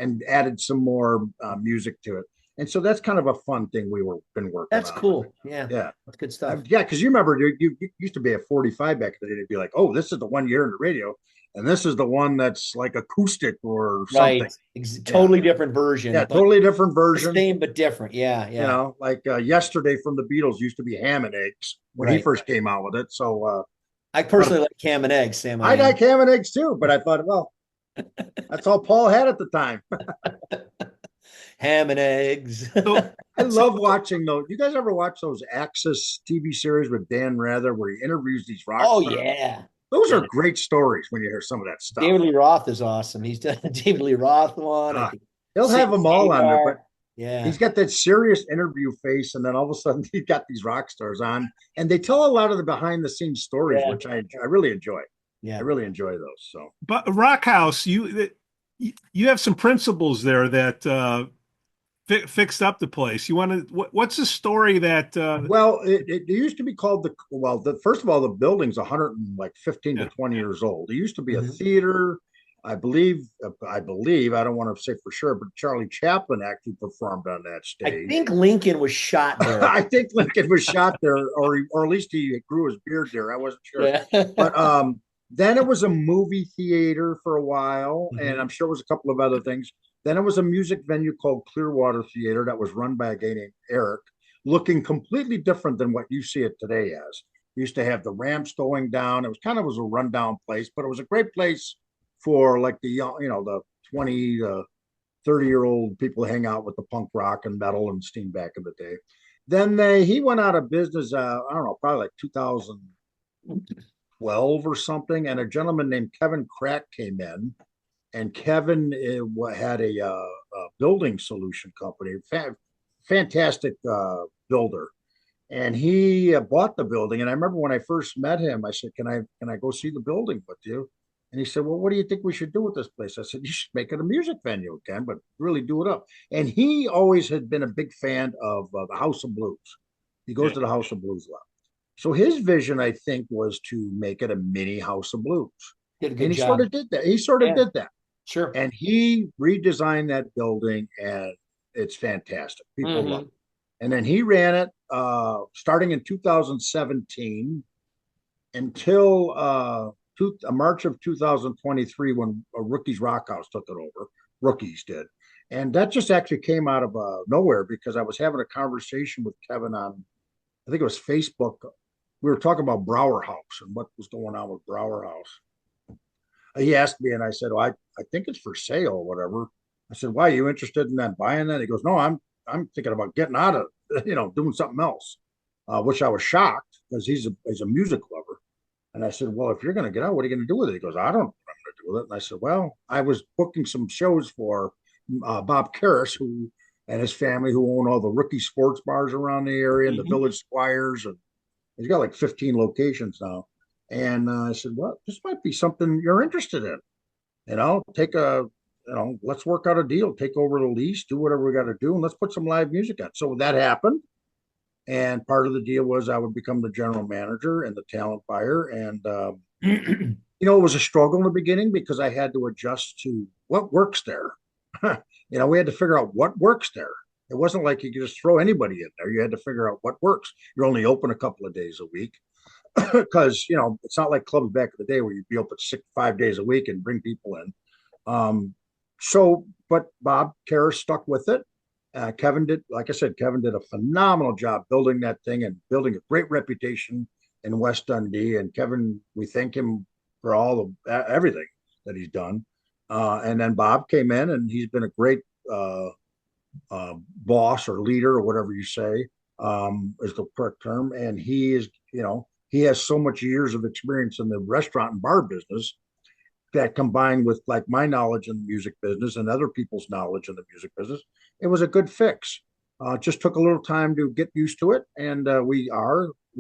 and added some more music to it. And so that's kind of a fun thing been working
That's
on.
cool. Yeah.
Yeah.
That's good stuff.
Yeah, because you remember you used to be a 45 back in the day. It'd be like, oh, this is the one you're in the radio, and this is the one that's like acoustic or something.
Right. Totally different version.
Yeah,
but
totally different version.
same but different. Yeah. Yeah.
Like Yesterday from the Beatles used to be Ham and Eggs when he
Right.
first came out with it. So
I personally like ham and eggs, Sam.
I like Ham and Eggs too, but I thought, well, that's all Paul had at the time.
Ham and eggs.
I love watching those. You guys ever watch those Axis TV series with Dan Rather where he interviews these rock
Oh
stars?
yeah.
Those are great stories when you hear some of that stuff.
David Lee Roth is awesome. He's done a David Lee Roth one. I think
He'll have them all on there, but
yeah.
he's got that serious interview face, and then all of a sudden he's got these rock stars on, and they tell a lot of the behind the scenes stories,
Yeah.
which I really enjoy.
Yeah.
I really enjoy those. So,
But Rockhouse, you have some principles there that fixed up the place. You want to? What's the story that?
well, it used to be called first of all, the building's 115 to 20 years old. It used to be a
Mhm.
theater. I believe, I don't want to say for sure, but Charlie Chaplin actually performed on that
I
stage.
think Lincoln was shot there.
I think Lincoln was shot there, or at least he grew his beard there. I wasn't sure.
Yeah.
But then it was a movie theater for a while, and I'm sure it was a couple of other things. Then it was a music venue called Clearwater Theater that was run by a guy named Eric, looking completely different than what you see it today as. It used to have the ramps going down. It was a rundown place, but it was a great place for like the young, the 20 to 30-year-old people hang out with the punk rock and metal and steam back in the day. Then he went out of business, I don't know, probably like 2012 or something. And a gentleman named Kevin Krak came in, and Kevin had a building solution company, fantastic builder. And he bought the building. And I remember when I first met him, I said, can I go see the building with you? And he said, well, what do you think we should do with this place? I said, you should make it a music venue, Ken, but really do it up. And he always had been a big fan of the House of Blues. He goes to the House of Blues a lot. So his vision, I think, was to make it a mini House of Blues.
Did a good
And he
job.
sort of did that. He sort of
Yeah.
did that.
Sure.
And he redesigned that building, and it's fantastic. People love it. And then he ran it starting in 2017 until March of 2023 when Rookies Rochaus took it over. Rookies did. And that just actually came out of nowhere because I was having a conversation with Kevin on, I think it was Facebook. We were talking about BrauerHouse and what was going on with BrauerHouse. He asked me, and I said, well, I think it's for sale or whatever. I said, why, are you interested in that, buying that? He goes, no, I'm thinking about getting out of, doing something else, which I was shocked because he's a music lover. And I said, well, if you're going to get out, what are you going to do with it? He goes, I don't know what I'm going to do with it. And I said, well, I was booking some shows for Bob Cozza, who and his family, who own all the Rookie sports bars around the area and the Village Squires. And he's got like 15 locations now. And I said, well, this might be something you're interested in. Let's work out a deal, take over the lease, do whatever we got to do, and let's put some live music on. So that happened. And part of the deal was I would become the general manager and the talent buyer. And, it was a struggle in the beginning because I had to adjust to what works there. We had to figure out what works there. It wasn't like you could just throw anybody in there. You had to figure out what works. You're only open a couple of days a week because, it's not like clubs back in the day where you'd be open 5 days a week and bring people in. But Bob Cozza stuck with it. Kevin did, like I said, Kevin did a phenomenal job building that thing and building a great reputation in West Dundee. And Kevin, we thank him for all of everything that he's done. And then Bob came in, and he's been a great boss or leader or whatever you say is the correct term. And he is, he has so much years of experience in the restaurant and bar business that combined with like my knowledge in the music business and other people's knowledge in the music business, it was a good fix. Just took a little time to get used to it. And we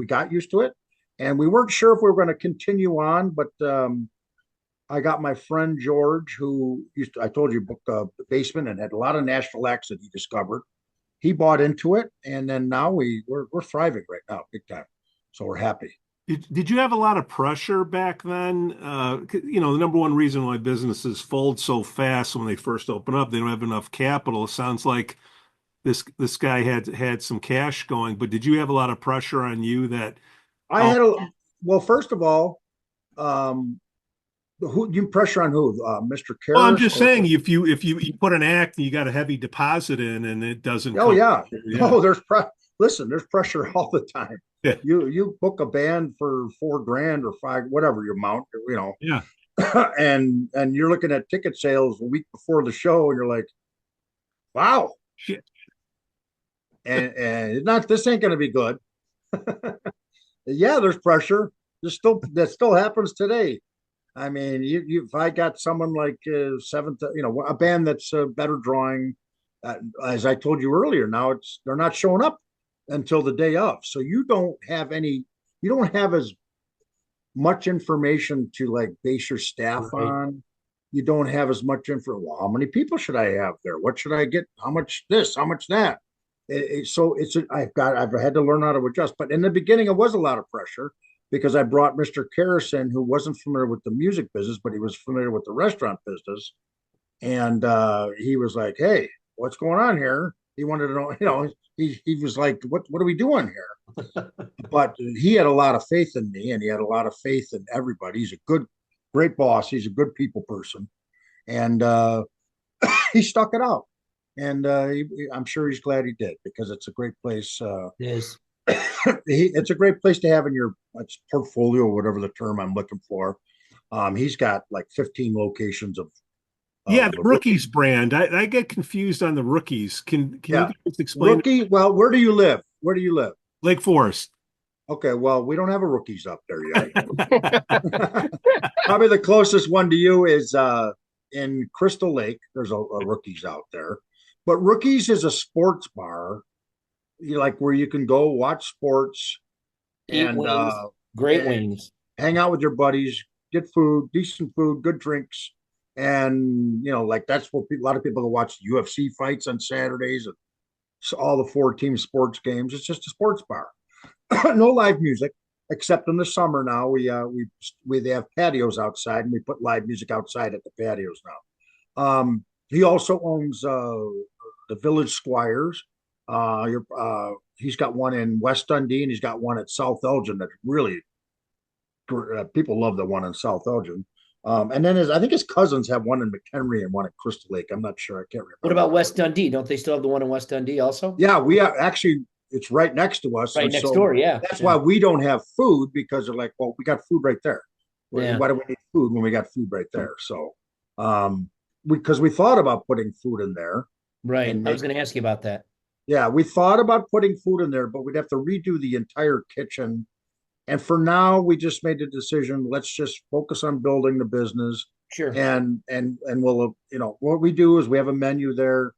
got used to it. And we weren't sure if we were going to continue on, but I got my friend George, who I told you, booked the basement and had a lot of Nashville acts that he discovered. He bought into it. And then now we're thriving right now, big time. So we're happy.
Did you have a lot of pressure back then? The number one reason why businesses fold so fast when they first open up, they don't have enough capital. It sounds like this guy had some cash going, but did you have a lot of pressure on you that?
Well, first of all, who you pressure on who? Mr. Karras?
Well, I'm just saying if you put an act and you got a heavy deposit in and it doesn't.
Oh yeah. Oh, there's pressure all the time.
Yeah.
You book a band for $4,000 or $5,000, whatever your amount,
Yeah.
and you're looking at ticket sales a week before the show, and you're like, wow.
Shit.
And this ain't gonna be good. Yeah, there's pressure. That still happens today. I mean, if I got someone like a band that's a better drawing, as I told you earlier, now they're not showing up until the day of. So you don't have as much information to like base your staff on. You don't have as much information. Well, how many people should I have there? What should I get? How much this? How much that? I've had to learn how to adjust. But in the beginning, it was a lot of pressure because I brought Mr. Karras in, who wasn't familiar with the music business, but he was familiar with the restaurant business. And he was like, hey, what's going on here? He wanted to know, he was like, what are we doing here? But he had a lot of faith in me, and he had a lot of faith in everybody. He's a great boss. He's a good people person. And he stuck it out. And I'm sure he's glad he did, because it's a great place.
It is.
It's a great place to have in your portfolio, or whatever the term I'm looking for. He's got like 15 locations of.
The Rookies brand. I get confused on the Rookies. Can you just explain?
Rookie? Well, where do you live?
Lake Forest.
Okay, well, we don't have a Rookies up there yet. Probably the closest one to you is in Crystal Lake. There's a Rookies out there. But Rookies is a sports bar, where you can go watch sports,
Eat
and
wings. Great wings.
hang out with your buddies, get food, decent food, good drinks, and like that's what a lot of people that watch UFC fights on Saturdays and all the 4 team sports games. It's just a sports bar. No live music except in the summer. Now they have patios outside, and we put live music outside at the patios now. He also owns the Village Squires. He's got one in West Dundee, and he's got one at South Elgin that really people love the one in South Elgin. And then I think his cousins have one in McHenry and one at Crystal Lake. I'm not sure. I can't remember.
What about West Dundee? Don't they still have the one in West Dundee also?
Yeah, we are actually, it's right next to us.
Right next door, yeah.
That's why we don't have food, because they're like, well, we got food right there.
Yeah.
Why do we need food when we got food right there? So, because we thought about putting food in there.
Right. I was going to ask you about that.
Yeah, we thought about putting food in there, but we'd have to redo the entire kitchen. And for now, we just made the decision, let's just focus on building the business.
Sure.
And we'll, what we do is we have a menu there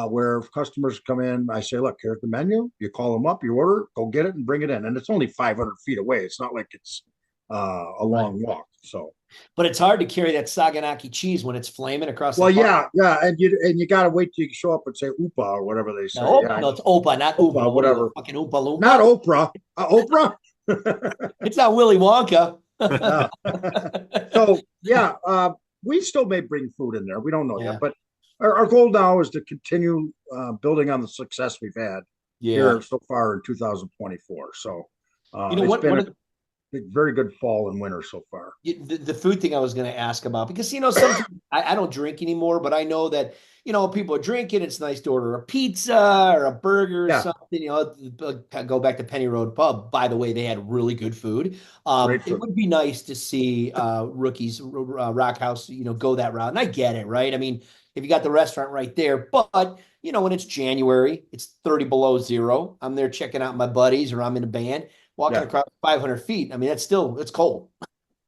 where if customers come in, I say, look, here's the menu. You call them up, you order, go get it and bring it in. And it's only 500 feet away. It's not like it's a long walk. So,
but it's hard to carry that Saganaki cheese when it's flaming across.
Well, yeah, and you got to wait till you show up and say "Oopa" or whatever they say.
No, no, it's Opa, not Opa,
whatever.
Fucking Oompa Loompa.
Not Oprah. Oprah.
It's not Willy Wonka.
So yeah, we still may bring food in there. We don't know yet, but our goal now is to continue building on the success we've had here so far in 2024. So it's been a very good fall and winter so far.
The food thing I was going to ask about, because sometimes I don't drink anymore, but I know that people are drinking. It's nice to order a pizza or a burger or something. Go back to Penny Road Pub. By the way, they had really good food. It would be nice to see Rookies Rochaus, go that route. And I get it, right? I mean, if you got the restaurant right there, but when it's January, it's 30 below zero. I'm there checking out my buddies, or I'm in a band. Walking across 500 feet. I mean, it's cold.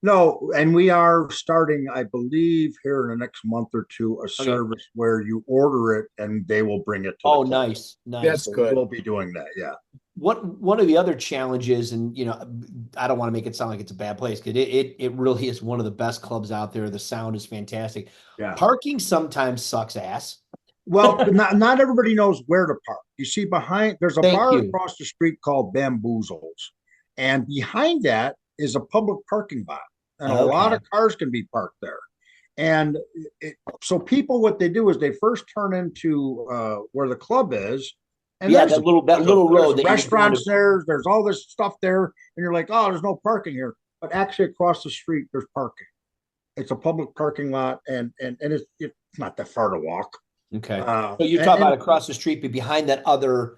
No, and we are starting, I believe, here in the next month or two, a service where you order it and they will bring it to
the club. Nice.
That's good.
We'll be doing that, yeah.
One of the other challenges, and I don't want to make it sound like it's a bad place, because it really is one of the best clubs out there. The sound is fantastic.
Yeah.
Parking sometimes sucks ass.
Well, not everybody knows where to park. You see, there's a bar across the street called Bamboozles. And behind that is a public parking lot. And a lot of cars can be parked there. And so people, what they do is they first turn into where the club is. And
that little road.
There's restaurants there. There's all this stuff there. And you're like, oh, there's no parking here. But actually across the street, there's parking. It's a public parking lot. And it's not that far to walk.
Okay. So you're talking about across the street, but behind that other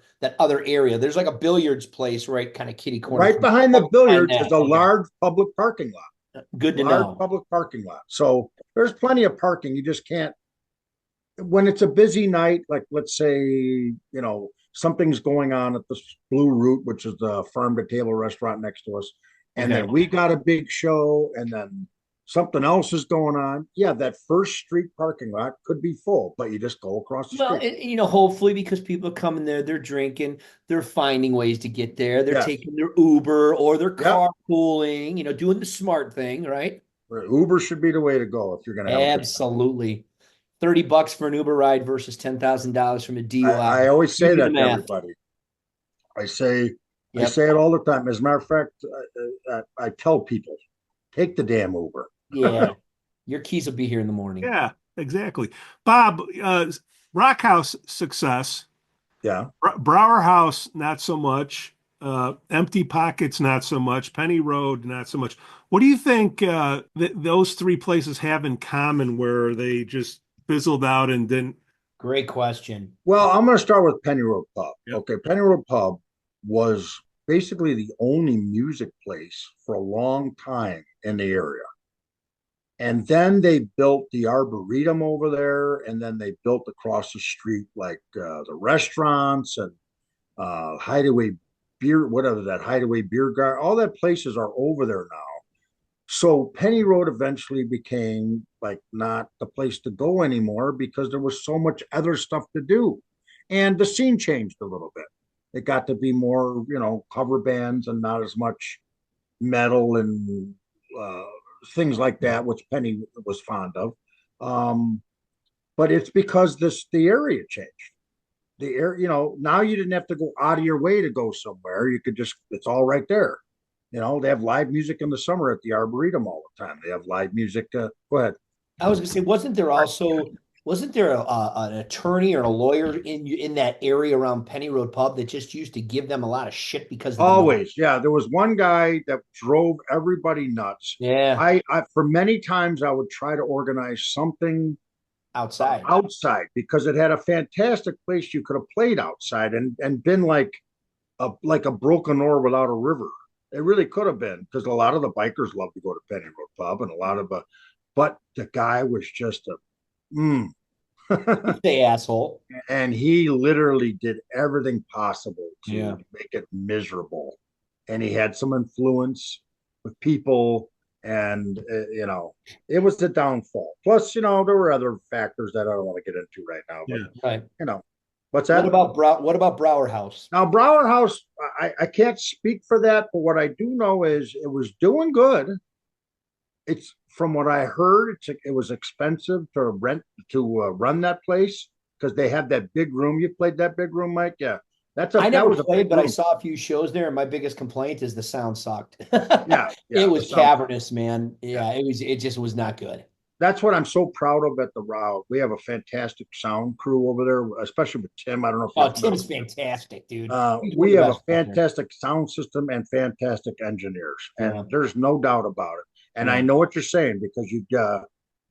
area, there's like a billiards place, right? Kind of kitty corner.
Right behind the billiards is a large public parking lot.
Good to know.
Public parking lot. So there's plenty of parking. You just can't, when it's a busy night, like let's say, something's going on at the Blue Root, which is the farm to table restaurant next to us. And then we got a big show, and then something else is going on. Yeah, that first street parking lot could be full, but you just go across the street.
Well, hopefully, because people are coming there, they're drinking, they're finding ways to get there. They're taking their Uber or their carpooling, doing the smart thing, right?
Uber should be the way to go if you're going to help.
Absolutely. $30 for an Uber ride versus $10,000 from a DUI.
I always say that to everybody. I say it all the time. As a matter of fact, I tell people, take the damn Uber.
Yeah. Your keys will be here in the morning.
Yeah, exactly. Bob, Rochaus success.
Yeah.
BrauerHouse, not so much. Empty Pockets, not so much. Penny Road, not so much. What do you think those three places have in common where they just fizzled out and didn't?
Great question.
Well, I'm going to start with Penny Road Pub.
Yep.
Okay. Penny Road Pub was basically the only music place for a long time in the area. And then they built the Arboretum over there, and then they built across the street like the restaurants and Hideaway Beer, whatever that Hideaway Beer Garden, all that places are over there now. So Penny Road eventually became like not the place to go anymore because there was so much other stuff to do. And the scene changed a little bit. It got to be more, cover bands and not as much metal and things like that, which Penny was fond of. But it's because the area changed. The air, now you didn't have to go out of your way to go somewhere. You could just, it's all right there. They have live music in the summer at the Arboretum all the time. They have live music. Go ahead.
I was gonna say, wasn't there an attorney or a lawyer in that area around Penny Road Pub that just used to give them a lot of shit because of the
Always, yeah. There was one guy that drove everybody nuts.
Yeah.
I for many times I would try to organize something outside because it had a fantastic place you could have played outside and been like a broken oar without a river. It really could have been, because a lot of the bikers love to go to Penny Road Pub, and a lot of but the guy was just
the asshole,
and he literally did everything possible to make it miserable. And he had some influence with people, and it was the downfall. Plus, there were other factors that I don't want to get into right now. But
right.
What's that?
What about BrauerHouse?
Now, BrauerHouse, I can't speak for that, but what I do know is it was doing good. It's, from what I heard, it was expensive to run that place, because they have that big room. You played that big room, Mike? Yeah.
I never played, but I saw a few shows there, and my biggest complaint is the sound sucked.
Yeah,
it was cavernous, man. Yeah, it just was not good.
That's what I'm so proud of at the Row. We have a fantastic sound crew over there, especially with Tim. I don't know if
Tim's fantastic, dude.
We have a fantastic sound system and fantastic engineers, and there's no doubt about it. And I know what you're saying, because you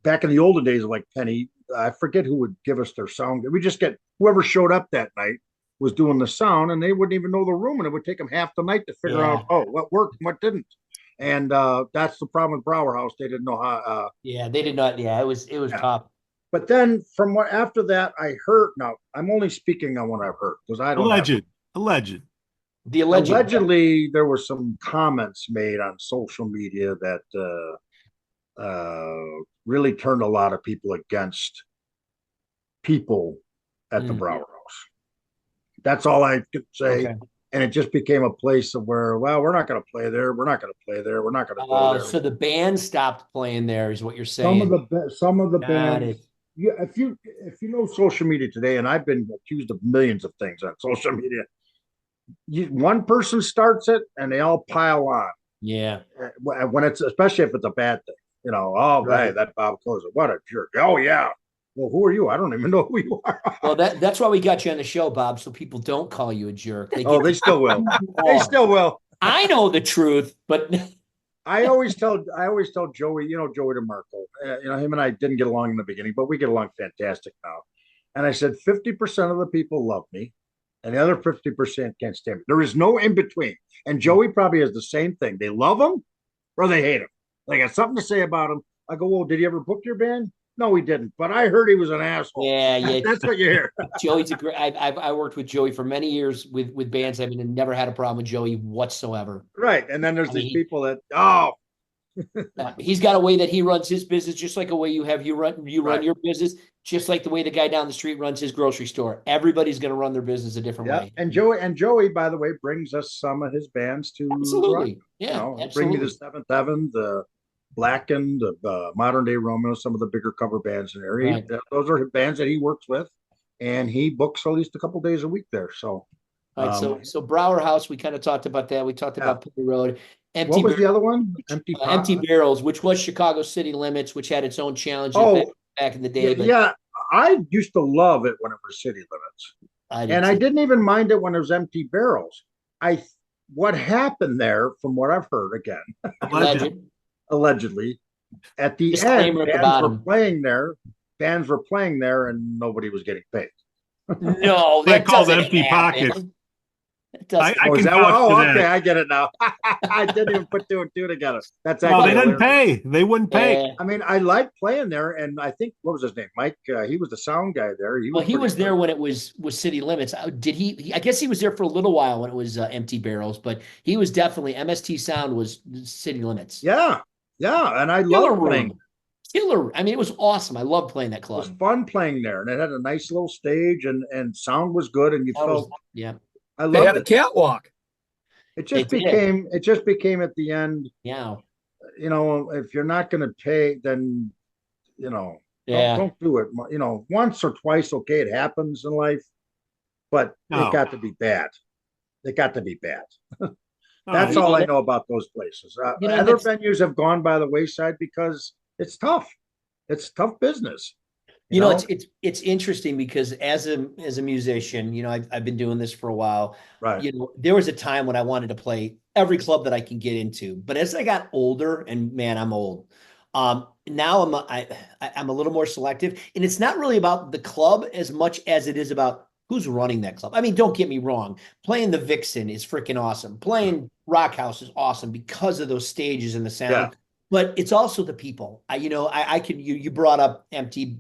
back in the olden days, like Penny, I forget who would give us their sound. We just get whoever showed up that night was doing the sound, and they wouldn't even know the room, and it would take them half the night to figure out what worked and what didn't. And that's the problem with BrauerHouse. They didn't know how.
They did not. Yeah, it was tough.
But then after that, I heard. Now I'm only speaking on what I've heard, because I don't.
Allegedly,
there were some comments made on social media that really turned a lot of people against people at the BrauerHouse. That's all I could say. Okay. And it just became a place of where, well, we're not going to play there. We're not going to play there. We're not going to go there.
So the band stopped playing there, is what you're saying.
Some of the bands. Yeah, if you know social media today, and I've been accused of millions of things on social media, one person starts it and they all pile on.
Yeah.
When especially if it's a bad thing, hey, that Bob Cozza, what a jerk. Oh yeah. Well, who are you? I don't even know who you are.
Well, that's why we got you on the show, Bob, so people don't call you a jerk.
They still will. They still will.
I know the truth, but
I always tell Joey, Joey DeMarco, him and I didn't get along in the beginning, but we get along fantastic now. And I said, 50% of the people love me, and the other 50% can't stand me. There is no in between. And Joey probably has the same thing. They love him or they hate him. They got something to say about him. I go, well, did he ever book your band? No, he didn't. But I heard he was an asshole.
Yeah.
That's what you hear.
Joey's a great. I worked with Joey for many years with bands. I mean, never had a problem with Joey whatsoever.
Right, and then there's these people that
he's got a way that he runs his business, just like a way you run your business, just like the way the guy down the street runs his grocery store. Everybody's going to run their business a different way.
And Joey, by the way, brings us some of his bands to
absolutely. Absolutely.
Bring me the Seventh Heaven, the Blackened, the Modern Day Romeo, some of the bigger cover bands in there. Right. Those are bands that he works with, and he books at least a couple days a week there. So,
so BrauerHouse, we kind of talked about that. We talked about Penny Road.
What was the other one?
Empty Barrels, which was Chicago City Limits, which had its own challenges back in the day.
Yeah, I used to love it when it was City Limits, I didn't even mind it when it was Empty Barrels. What happened there, from what I've heard, again, allegedly, at the end, bands were playing there, and nobody was getting paid.
No,
they called empty pockets.
Okay, I get it now. I didn't even put two and two together. That's actually
they didn't pay. They wouldn't pay.
Yeah.
I mean, I liked playing there, and I think, what was his name? Mike. He was the sound guy there.
He was there when it was City Limits. Did he? I guess he was there for a little while when it was Empty Barrels, but he was definitely MST Sound was City Limits.
Yeah, and I loved playing.
Killer. I mean, it was awesome. I loved playing that club.
It was fun playing there, and it had a nice little stage, and sound was good, and you felt. I loved
they had a catwalk.
It just became at the end.
Yeah.
if you're not going to pay, then
Yeah.
don't do it. Once or twice, okay, it happens in life, but
No.
it got to be bad. It got to be bad.
Oh,
That's
You
all
know,
I know about those places. Other
that's,
venues have gone by the wayside because it's tough. It's tough business.
it's interesting because as a musician, I've been doing this for a while.
Right.
There was a time when I wanted to play every club that I can get into, but as I got older, and man, I'm old. Now I'm a little more selective, and it's not really about the club as much as it is about who's running that club. I mean, don't get me wrong. Playing the Vixen is freaking awesome. Playing Rock House is awesome because of those stages and the sound.
Yeah.
But it's also the people. I can you brought up empty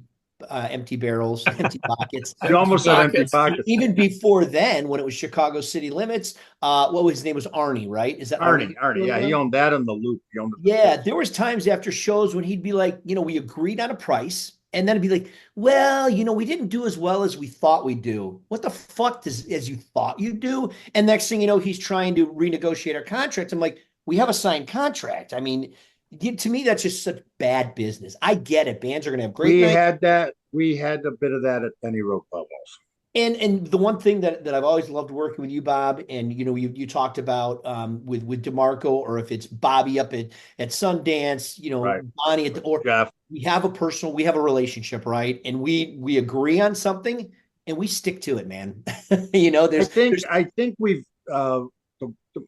barrels, empty pockets.
You almost said empty pockets.
Even before then, when it was Chicago City Limits, what was his name was Arnie, right? Is that
Arnie? Yeah, he owned that in the Loop. He owned it.
Yeah, there was times after shows when he'd be like, we agreed on a price, and then it'd be like, well, we didn't do as well as we thought we'd do. What the fuck as you thought you'd do? And next thing you know, he's trying to renegotiate our contract. I'm like, we have a signed contract. I mean, to me, that's just such bad business. I get it. Bands are going to have great nights.
Had that. We had a bit of that at Penny Road Club also.
And the one thing that I've always loved working with you, Bob, and you talked about with DeMarco, or if it's Bobby up at Sundance,
right.
Bonnie or
Jeff.
we have a relationship, right? And we agree on something and we stick to it, man.
I think we've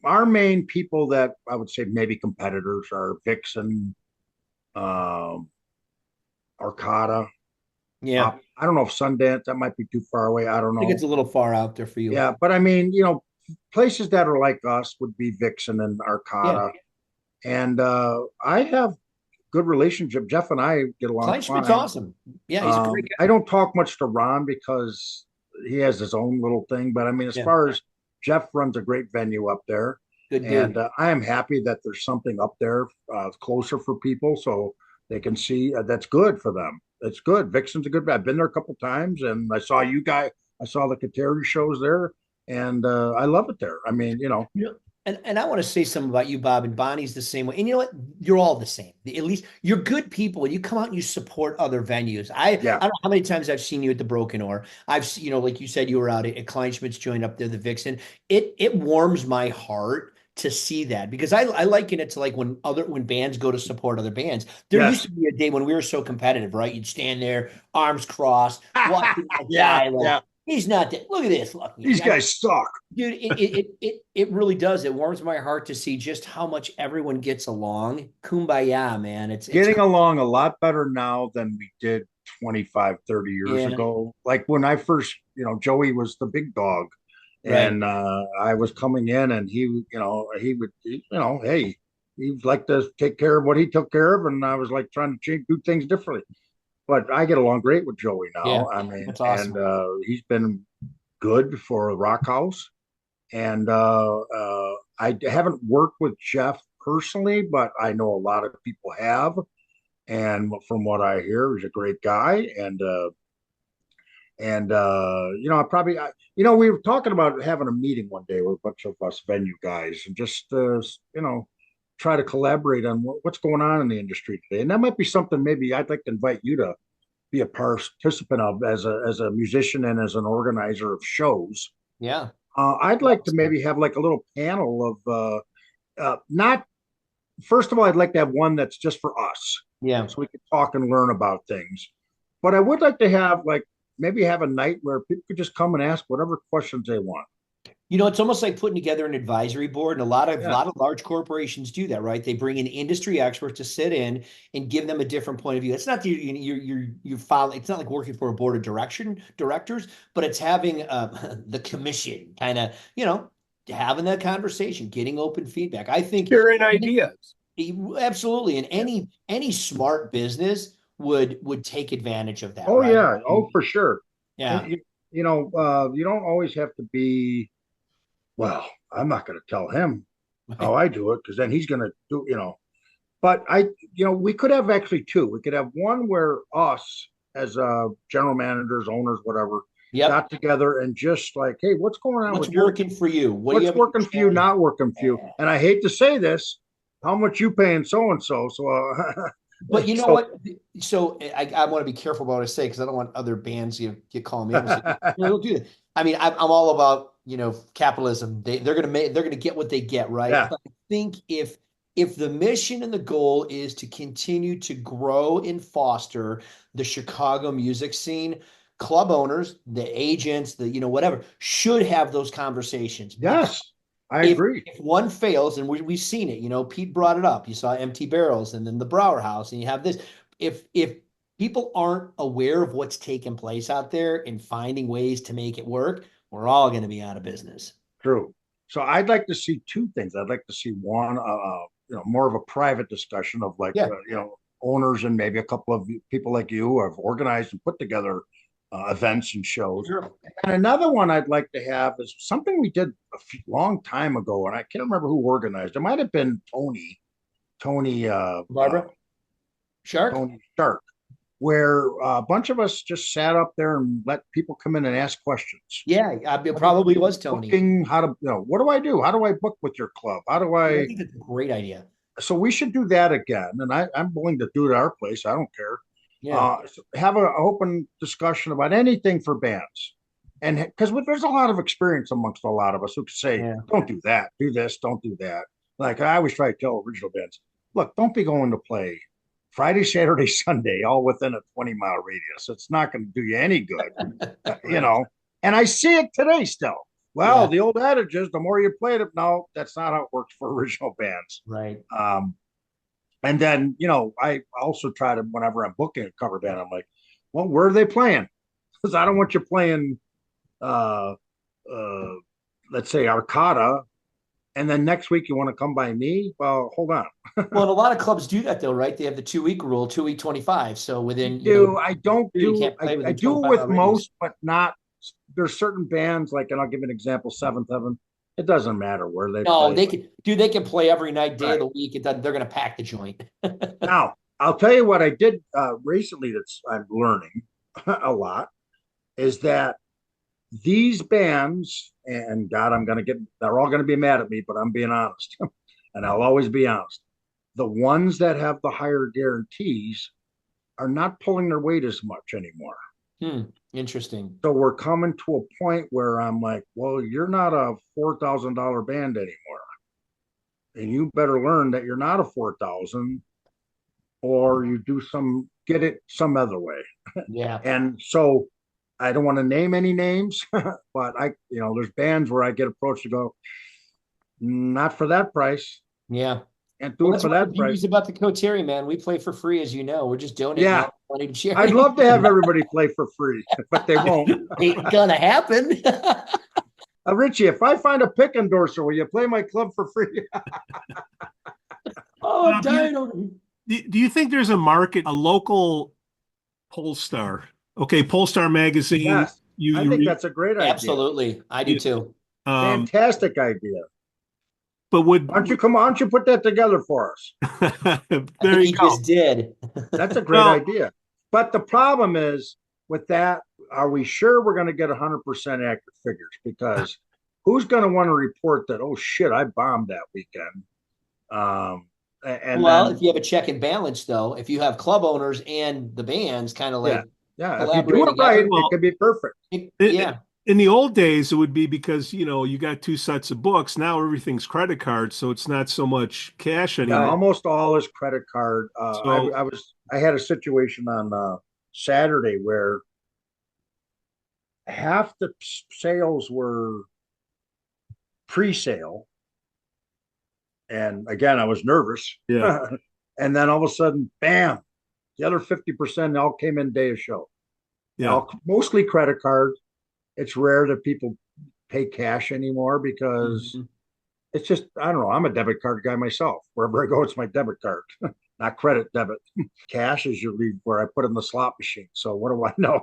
our main people that I would say maybe competitors are Vixen, Arcata.
Yeah.
I don't know if Sundance, that might be too far away. I don't know.
I think it's a little far out there for you.
Yeah, but I mean, places that are like us would be Vixen and Arcata. Yeah. And I have good relationship. Jeff and I get along fine.
Kleinschmidt's awesome. Yeah, he's a great guy.
I don't talk much to Ron because he has his own little thing. But I mean, as far as Jeff runs a great venue up there.
Good dude.
And I am happy that there's something up there closer for people so they can see that's good for them. It's good. Vixen's a good. I've been there a couple times, and I saw you guys. I saw the Coterie shows there, and I love it there. I mean,
And I want to say something about you, Bob, and Bonnie's the same way. And you know what? You're all the same. At least you're good people, and you come out and you support other venues. I don't know how many times I've seen you at the Broken Oar. I've seen, like you said, you were out at Kleinschmidt's joint up there, the Vixen. It warms my heart to see that, because I liken it to like when bands go to support other bands. There used to be a day when we were so competitive, right? You'd stand there, arms crossed, watching that guy. He's not that. Look at this. Look,
these guys suck,
dude. It really does. It warms my heart to see just how much everyone gets along. Kumbaya, man. It's
getting along a lot better now than we did 25, 30 years ago. Like when I first, Joey was the big dog. Right. And I was coming in, and he would, hey, he'd like to take care of what he took care of, and I was like trying to do things differently. But I get along great with Joey now. Yeah, I mean, that's awesome. And he's been good for Rock House. And I haven't worked with Jeff personally, but I know a lot of people have. And from what I hear, he's a great guy. We were talking about having a meeting one day with a bunch of us venue guys and just, try to collaborate on what's going on in the industry today. And that might be something maybe I'd like to invite you to be a participant of as a musician and as an organizer of shows.
Yeah.
I'd like to maybe have like a little panel of, first of all, I'd like to have one that's just for us.
Yeah.
So we can talk and learn about things. But I would like to have maybe have a night where people could just come and ask whatever questions they want.
It's almost like putting together an advisory board, and a lot of large corporations do that, right? They bring in industry experts to sit in and give them a different point of view. It's not you follow. It's not like working for a board of directors, but it's having the commission kind of having that conversation, getting open feedback. I think
sharing ideas.
Absolutely, and any smart business would take advantage of that.
Oh,
right?
Yeah. Oh, for sure.
Yeah.
You don't always have to be, well, I'm not going to tell him how I do it, because then he's going to do, but we could have actually two. We could have one where us as general managers, owners, whatever, got together and just like, hey, what's going on?
What's working for you?
What's working for you, not working for you? And I hate to say this, how much you paying so and so? So,
But you know
so
what? So I want to be careful about what I say because I don't want other bands get calling me up and say, no, don't do that. I mean, I'm all about, capitalism. They're gonna get what they get, right?
yeah,
But I think if the mission and the goal is to continue to grow and foster the Chicago music scene, club owners, the agents, whatever, should have those conversations.
yes, I
if
agree.
if one fails, and we've seen it, Pete brought it up. You saw empty barrels, and then the BrauerHouse, and you have this. If people aren't aware of what's taking place out there and finding ways to make it work, we're all going to be out of business.
True. So I'd like to see two things. I'd like to see one, more of a private discussion of like,
Yeah.
owners and maybe a couple of people like you who have organized and put together events and shows.
Sure.
And another one I'd like to have is something we did long time ago, and I can't remember who organized. It might have been Tony,
Barbara, Shark.
Tony Stark, where a bunch of us just sat up there and let people come in and ask questions.
Yeah, it probably was Tony.
Booking, how to, what do I do? How do I book with your club? How do
I think it's a great idea.
So we should do that again. And I'm willing to do it at our place. I don't care.
Yeah.
Have an open discussion about anything for bands. And because there's a lot of experience amongst a lot of us who say, don't do that, do this, don't do that. Like I always try to tell original bands, look, don't be going to play Friday, Saturday, Sunday, all within a 20-mile radius. It's not going to do you any good, And I see it today still. Well, the old adage is the more you played it. No, that's not how it works for original bands.
Right.
And then, I also try to, whenever I'm booking a cover band, I'm like, well, where are they playing? Because I don't want you playing, let's say Arcata, and then next week you want to come by me. Well, hold on.
Well, and a lot of clubs do that though, right? They have the 2-week rule, 2-week 25. So within,
I do it with most, but not. There's certain bands like, and I'll give you an example, Seventh Heaven. It doesn't matter where they play.
They can play every night, day of the week. They're going to pack the joint.
Now, I'll tell you what I did recently I'm learning a lot is that these bands, and God, they're all going to be mad at me, but I'm being honest, and I'll always be honest. The ones that have the higher guarantees are not pulling their weight as much anymore.
Interesting.
So we're coming to a point where I'm like, well, you're not a $4,000 band anymore. And you better learn that you're not a 4,000 or you get it some other way.
Yeah.
And so I don't want to name any names, but there's bands where I get approached to go, not for that price.
Yeah.
And do it for that price.
It's about the Coterie, man. We play for free, as you know. We're just donating money to charity.
I'd love to have everybody play for free, but they won't.
Ain't gonna happen.
Richie, if I find a pick endorser, will you play my club for free?
I'm dying over here.
Do you think there's a market, a local Polestar? Okay, Polestar magazine.
Yes, I think that's a great idea.
Absolutely, I do too.
Fantastic idea.
But
why don't you put that together for us?
There you go.
Just did.
That's a great idea. But the problem is with that, are we sure we're going to get 100% accurate figures? Because who's going to want to report that, oh shit, I bombed that weekend?
If you have a check and balance though, if you have club owners and the bands kind of like
if you do it right, it could be perfect.
In the old days, it would be because, you got 2 sets of books. Now everything's credit card, so it's not so much cash anymore.
Yeah, almost all is credit card. I had a situation on Saturday where half the sales were pre-sale. And again, I was nervous.
Yeah.
And then all of a sudden, bam, the other 50% all came in day of show.
Yeah.
Mostly credit card. It's rare that people pay cash anymore because it's just, I don't know. I'm a debit card guy myself. Wherever I go, it's my debit card, not credit debit. Cash is usually where I put in the slot machine. So what do I know?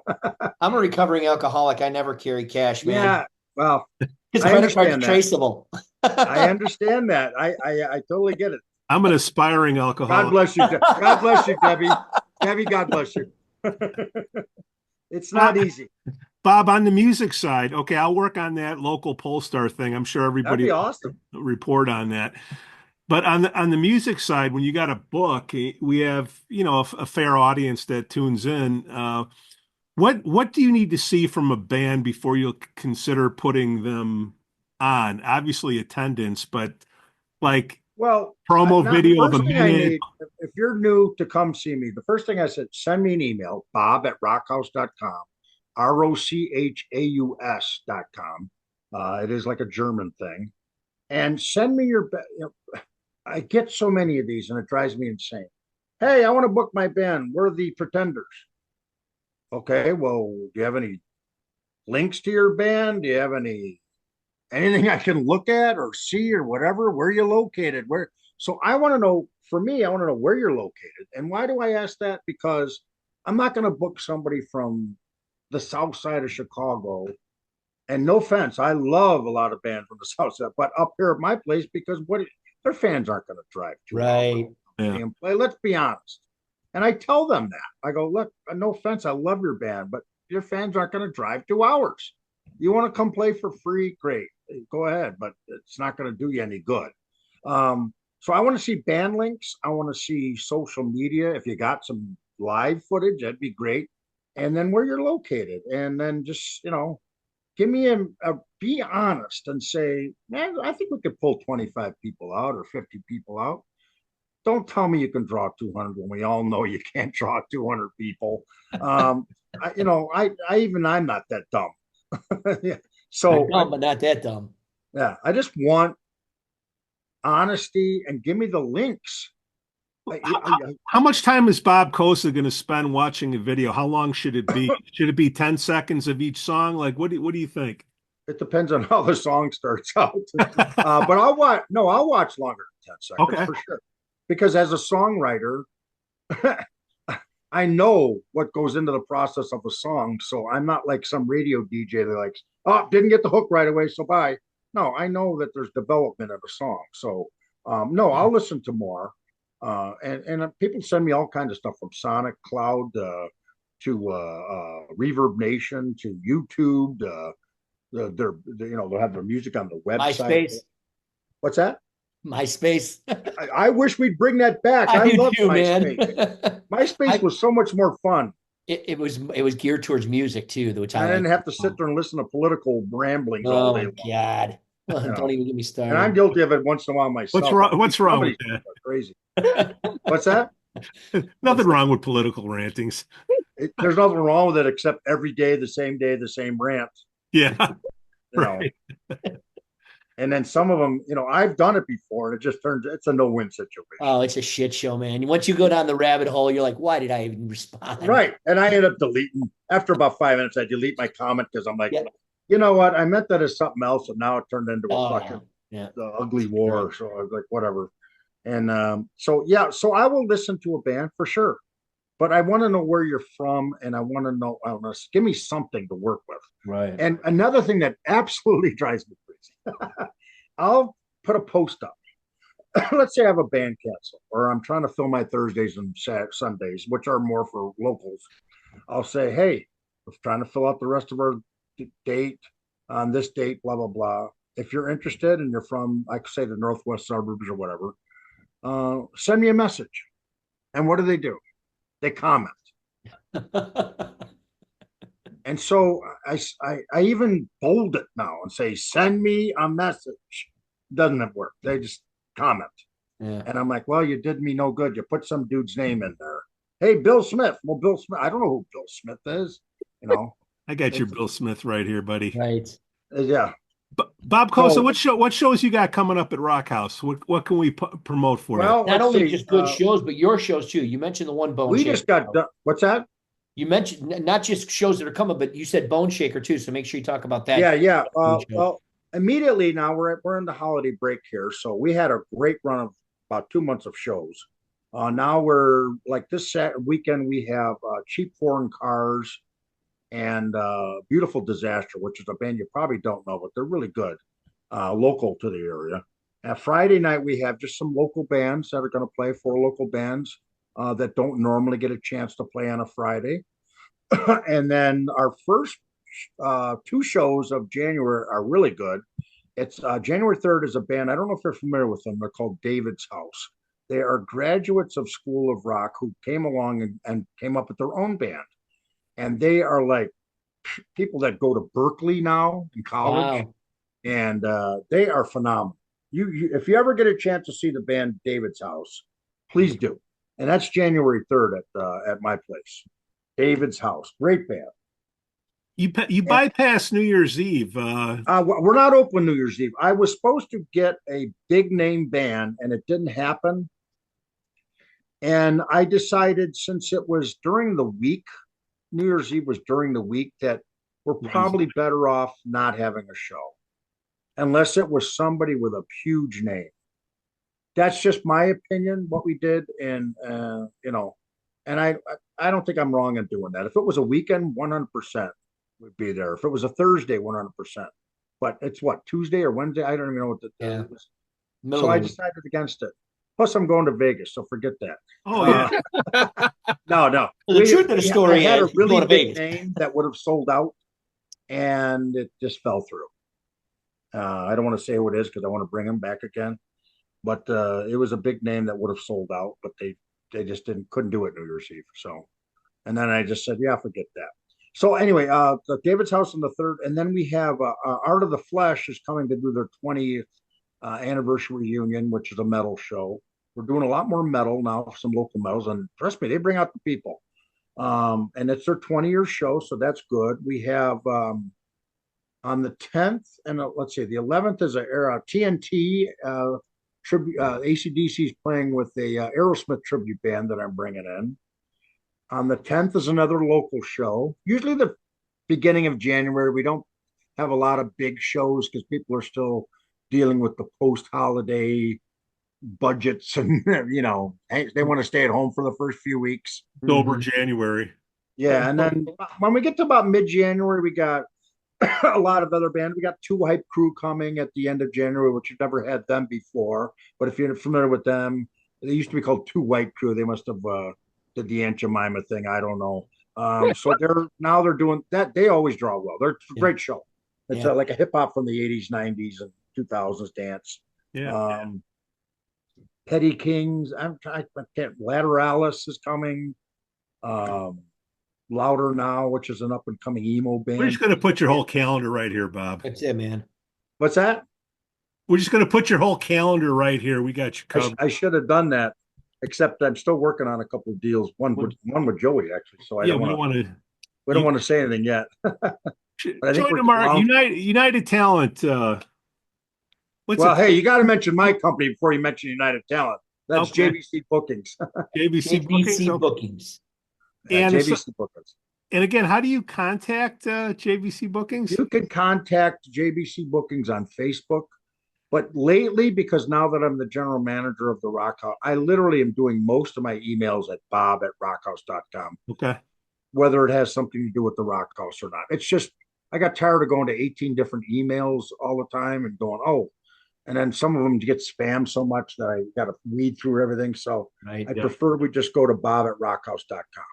I'm a recovering alcoholic. I never carry cash, man.
Yeah. Well,
because credit card's traceable.
I understand that. I totally get it.
I'm an aspiring alcoholic.
God bless you. God bless you, Debbie. Debbie, God bless you. It's not easy.
Bob, on the music side, okay, I'll work on that local Polestar thing. I'm sure everybody
That'd be awesome.
Report on that. But on the music side, when you got a book, we have, a fair audience that tunes in. What do you need to see from a band before you'll consider putting them on? Obviously attendance, but like
Well,
promo
not the
video of a
first thing I
minute.
need, if you're new to come see me, the first thing I said, send me an email, bob@rockhouse.com, ROCHAUS.com. It is like a German thing. And send me I get so many of these and it drives me insane. Hey, I want to book my band. We're the Pretenders. Okay, well, do you have any links to your band? Do you have anything I can look at or see or whatever? Where you located? Where? So I want to know. For me, I want to know where you're located. And why do I ask that? Because I'm not going to book somebody from the south side of Chicago. And no offense, I love a lot of bands from the south side, but up here at my place, because their fans aren't going to drive 2 hours
Yeah.
and play. Let's be honest. And I tell them that. I go, look, no offense, I love your band, but your fans aren't going to drive 2 hours. You want to come play for free? Great. Go ahead, but it's not going to do you any good. So I want to see band links. I want to see social media. If you got some live footage, that'd be great. And then where you're located. And then just, give me be honest and say, man, I think we could pull 25 people out or 50 people out. Don't tell me you can draw 200 when we all know you can't draw 200 people. I'm not that dumb. Yeah. So
dumb, but not that dumb.
Yeah, I just want honesty and give me the links.
How much time is Bob Cozza going to spend watching a video? How long should it be? Should it be 10 seconds of each song? Like, what do you think?
It depends on how the song starts out. But I'll watch longer than 10 seconds for sure. Because as a songwriter, I know what goes into the process of a song. So I'm not like some radio DJ that like, oh, didn't get the hook right away, so bye. No, I know that there's development of a song. So no, I'll listen to more. And people send me all kinds of stuff from Sonic Cloud to Reverb Nation to YouTube. They'll have their music on the website.
MySpace.
What's that?
MySpace.
I wish we'd bring that back. I love MySpace. Man. MySpace was so much more fun.
It was geared towards music too, which I
didn't have to sit there and listen to political ramblings all day long.
God. Don't even get me started.
And I'm guilty of it once in a while myself.
What's wrong with that?
Crazy. What's that?
Nothing wrong with political rantings.
There's nothing wrong with it except every day, the same rant.
Yeah. Right.
And then some of them, I've done it before, and it just it's a no-win situation.
Oh, it's a shit show, man. Once you go down the rabbit hole, you're like, why did I even respond?
Right. And I ended up deleting. After about 5 minutes, I delete my comment because I'm like, you know what? I meant that as something else, and now it turned into a fucking ugly war. Right. So I was like, whatever. And so I will listen to a band for sure. But I want to know where you're from, and I want to know, give me something to work with.
Right.
And another thing that absolutely drives me crazy, I'll put a post up. Let's say I have a band cancel, or I'm trying to fill my Thursdays and Sundays, which are more for locals. I'll say, hey, we're trying to fill out the rest of our date on this date, blah, blah, blah. If you're interested and you're from, I could say the Northwest suburbs or whatever, send me a message. And what do? They comment. And so I even bold it now and say, send me a message. Doesn't it work? They just comment.
Yeah.
And I'm like, well, you did me no good. You put some dude's name in there. Hey, Bill Smith. Well, Bill Smith, I don't know who Bill Smith is.
I got your Bill Smith right here, buddy.
Right.
Yeah.
Bob Cozza, what shows you got coming up at RockHouse? What can we promote for you?
Not only just good shows, but your shows too. You mentioned the one Boneshakers.
We just got done. What's that?
You mentioned not just shows that are coming, but you said Boneshaker too. So make sure you talk about that.
Yeah. Well, immediately now we're in the holiday break here, so we had a great run of about 2 months of shows. Now we're like this weekend we have Cheap Foreign Cars and Beautiful Disaster, which is a band you probably don't know, but they're really good, local to the area. Friday night we have just some local bands that are going to play, 4 local bands that don't normally get a chance to play on a Friday. And then our first 2 shows of January are really good. It's January 3rd is a band. I don't know if you're familiar with them. They're called David's House. They are graduates of School of Rock who came along and came up with their own band. And they are like people that go to Berkeley now in college.
Wow.
And they are phenomenal. If you ever get a chance to see the band David's House, please do. And that's January 3rd at my place. David's House. Great band.
You bypass New Year's Eve.
We're not open New Year's Eve. I was supposed to get a big name band, and it didn't happen. And I decided, since it was during the week, New Year's Eve was during the week, that we're probably better off not having a show, unless it was somebody with a huge name. That's just my opinion, what we did. And, and I don't think I'm wrong in doing that. If it was a weekend, 100% would be there. If it was a Thursday, 100%. But it's what, Tuesday or Wednesday? I don't even know what the it was. So I decided against it. Plus, I'm going to Vegas, so forget that.
Oh, yeah.
No.
Well, the truth of the story
had
is
a really big
Vegas.
name that would have sold out, and it just fell through. I don't want to say who it is because I want to bring him back again. But it was a big name that would have sold out, but they just couldn't do it New Year's Eve. So, and then I just said, yeah, forget that. So anyway, the David's House on the 3rd, and then we have Art of the Flesh is coming to do their 20th anniversary reunion, which is a metal show. We're doing a lot more metal now, some local metals, and trust me, they bring out the people. And it's their 20-year show, so that's good. We have on the 10th, and let's see, the 11th is a TNT tribute. AC/DC is playing with a Aerosmith tribute band that I'm bringing in. On the 10th is another local show. Usually the beginning of January, we don't have a lot of big shows because people are still dealing with the post-holiday budgets, and they want to stay at home for the first few weeks.
Over January.
Yeah, and then when we get to about mid-January, we got a lot of other bands. We got Two Hype Crew coming at the end of January, which you've never had them before. But if you're familiar with them, they used to be called Two White Crew. They must have did the Aunt Jemima thing. I don't know. So they're doing that. They always draw well. They're a great show. It's like a hip hop from the 80s, 90s, and 2000s dance.
Yeah.
Petty Kings. I can't. Lateralis is coming. Louder Now, which is an up and coming emo band.
We're just going to put your whole calendar right here, Bob.
That's it, man.
What's that?
We're just going to put your whole calendar right here. We got you covered.
I should have done that, except I'm still working on a couple of deals. One with Joey, actually. So I don't want to. We don't want to say anything yet.
Join tomorrow. United Talent.
Hey, you got to mention my company before you mention United Talent. That's okay. JVC Bookings.
JVC Bookings.
And
JVC Bookings.
And again, how do you contact JVC Bookings?
You can contact JVC Bookings on Facebook. But lately, because now that I'm the general manager of the RockHouse, I literally am doing most of my emails at bob@rockhouse.com.
Okay.
Whether it has something to do with the RockHouse or not. It's just, I got tired of going to 18 different emails all the time and going, and then some of them get spammed so much that I got to weed through everything. So I prefer we just go to bob@rockhouse.com.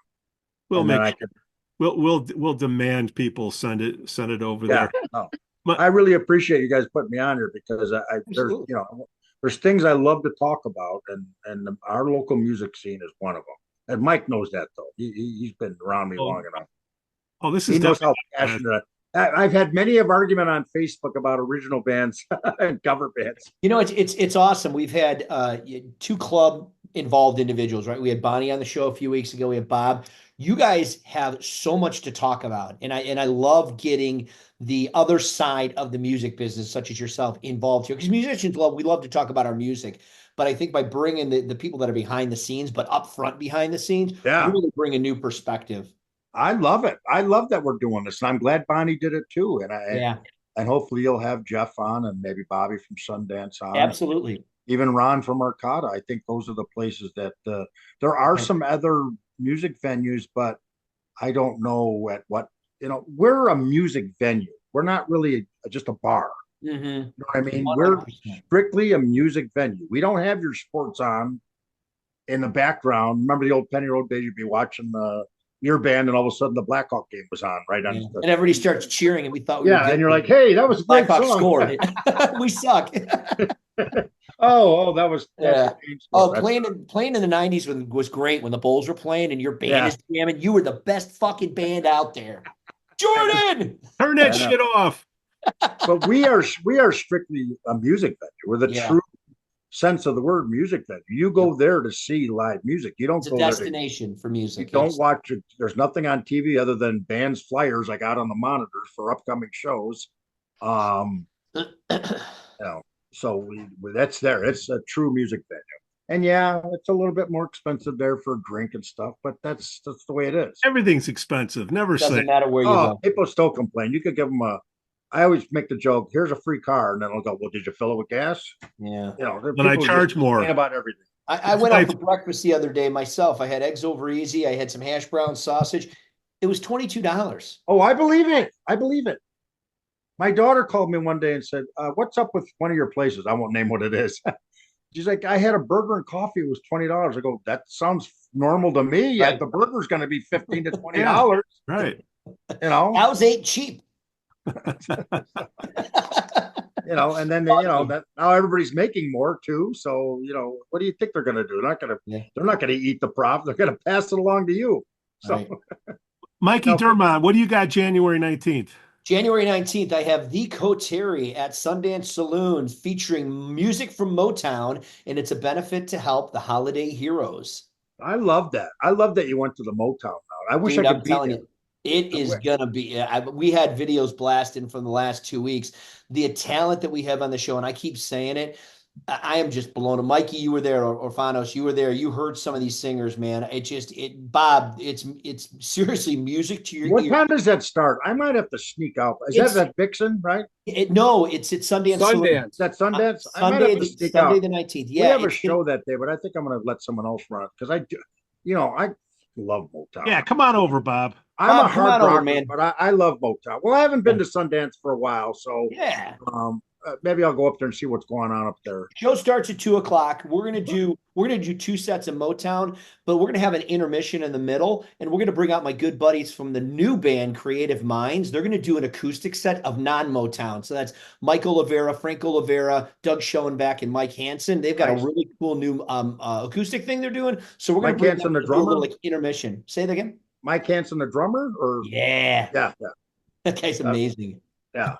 We'll demand people send it over there.
No. I really appreciate you guys putting me on here because there's things I love to talk about, and our local music scene is one of them. And Mike knows that though. He's been around me long enough.
He
knows how passionate. I've had many of argument on Facebook about original bands and cover bands.
It's awesome. We've had 2 club involved individuals, right? We had Bonnie on the show a few weeks ago. We have Bob. You guys have so much to talk about, and I love getting the other side of the music business, such as yourself, involved here, because musicians we love to talk about our music, but I think by bringing the people that are behind the scenes, but up front behind the scenes, you really bring a new perspective.
I love it. I love that we're doing this, and I'm glad Bonnie did it too. And hopefully you'll have Jeff on, and maybe Bobby from Sundance on.
Absolutely.
Even Ron from Arcata. I think those are the places that there are some other music venues, but I don't know at what, we're a music venue. We're not really just a bar.
Mm-hmm.
You know what I mean?
100%.
We're strictly a music venue. We don't have your sports on in the background. Remember the old Penny Road days? You'd be watching the your band, and all of a sudden the Blackhawk game was on right on.
Yeah. And everybody starts cheering, and we thought we were good.
And you're like, hey, that was a great
Blackhawk
song.
scored. We suck.
That was
playing in the 90s was great when the Bulls were playing and your band is jamming. You were the best fucking band out there. Jordan,
turn that shit off.
But we are strictly a music venue. We're the true sense of the word music venue. You go there to see live music. You don't
it's
go
a
there
destination for music.
You don't watch it. There's nothing on TV other than bands flyers I got on the monitors for upcoming shows. So that's there. It's a true music venue. And yeah, it's a little bit more expensive there for drink and stuff, but that's the way it is.
Everything's expensive. Never
doesn't matter where you go.
People still complain. You could give them I always make the joke, here's a free car, and then I'll go, well, did you fill it with gas?
Yeah.
Then I charge more.
About everything.
I went out for breakfast the other day myself. I had eggs over easy. I had some hash brown sausage. It was $22.
Oh, I believe it. My daughter called me one day and said, what's up with one of your places? I won't name what it is. She's like, I had a burger and coffee. It was $20. I go, that sounds normal to me. Yeah, the burger's going to be $15 to $20.
Right.
Cows ain't cheap.
And then that now everybody's making more too. So what do you think they're going to do? They're not going to eat the profit. They're going to pass it along to you. So,
right.
Mikey Dermont, what do you got January 19th?
January 19th, I have the Coterie at Sundance Saloon featuring music from Motown, and it's a benefit to help the holiday heroes.
I love that. I love that you went to the Motown now. I wish I could be there.
It is going to be, we had videos blasting from the last 2 weeks. The talent that we have on the show, and I keep saying it, I am just blown away. Mikey, you were there, or Orfanos, you were there. You heard some of these singers, man. Bob, it's seriously music to your ear.
What time does that start? I might have to sneak out. Is that Vixen, right?
No, it's at Sundance.
Sundance. That's Sundance? I might have to sneak out.
Sunday the 19th. Yeah.
We have a show that day, but I think I'm going to let someone else run it because I love Motown.
Yeah, come on over, Bob.
I'm a hard rocker, man, but I love Motown. Well, I haven't been to Sundance for a while, so maybe I'll go up there and see what's going on up there.
Show starts at 2:00. We're gonna do 2 sets of Motown, but we're gonna have an intermission in the middle, and we're gonna bring out my good buddies from the new band Creative Minds. They're gonna do an acoustic set of non-Motown. So that's Mike Olivera, Frank Olivera, Doug Shoenbeck, and Mike Hansen. They've got a really cool new acoustic thing they're doing. So we're gonna
Mike Hansen, the drummer,
like intermission. Say that again.
Mike Hansen, the drummer, or
yeah. That guy's amazing.
Yeah.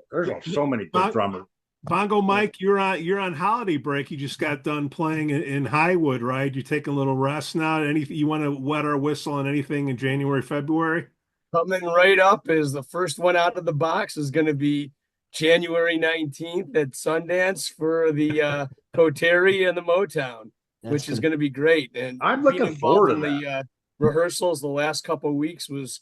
There's so many good drummers.
Bongo Mike, you're on holiday break. You just got done playing in Highwood, right? You taking a little rest now. You want to wet our whistle on anything in January, February?
Coming right up is the first one out of the box is going to be January 19th at Sundance for the Coterie and the Motown, which is going to be great. And
I'm looking forward to
the rehearsals the last couple of weeks was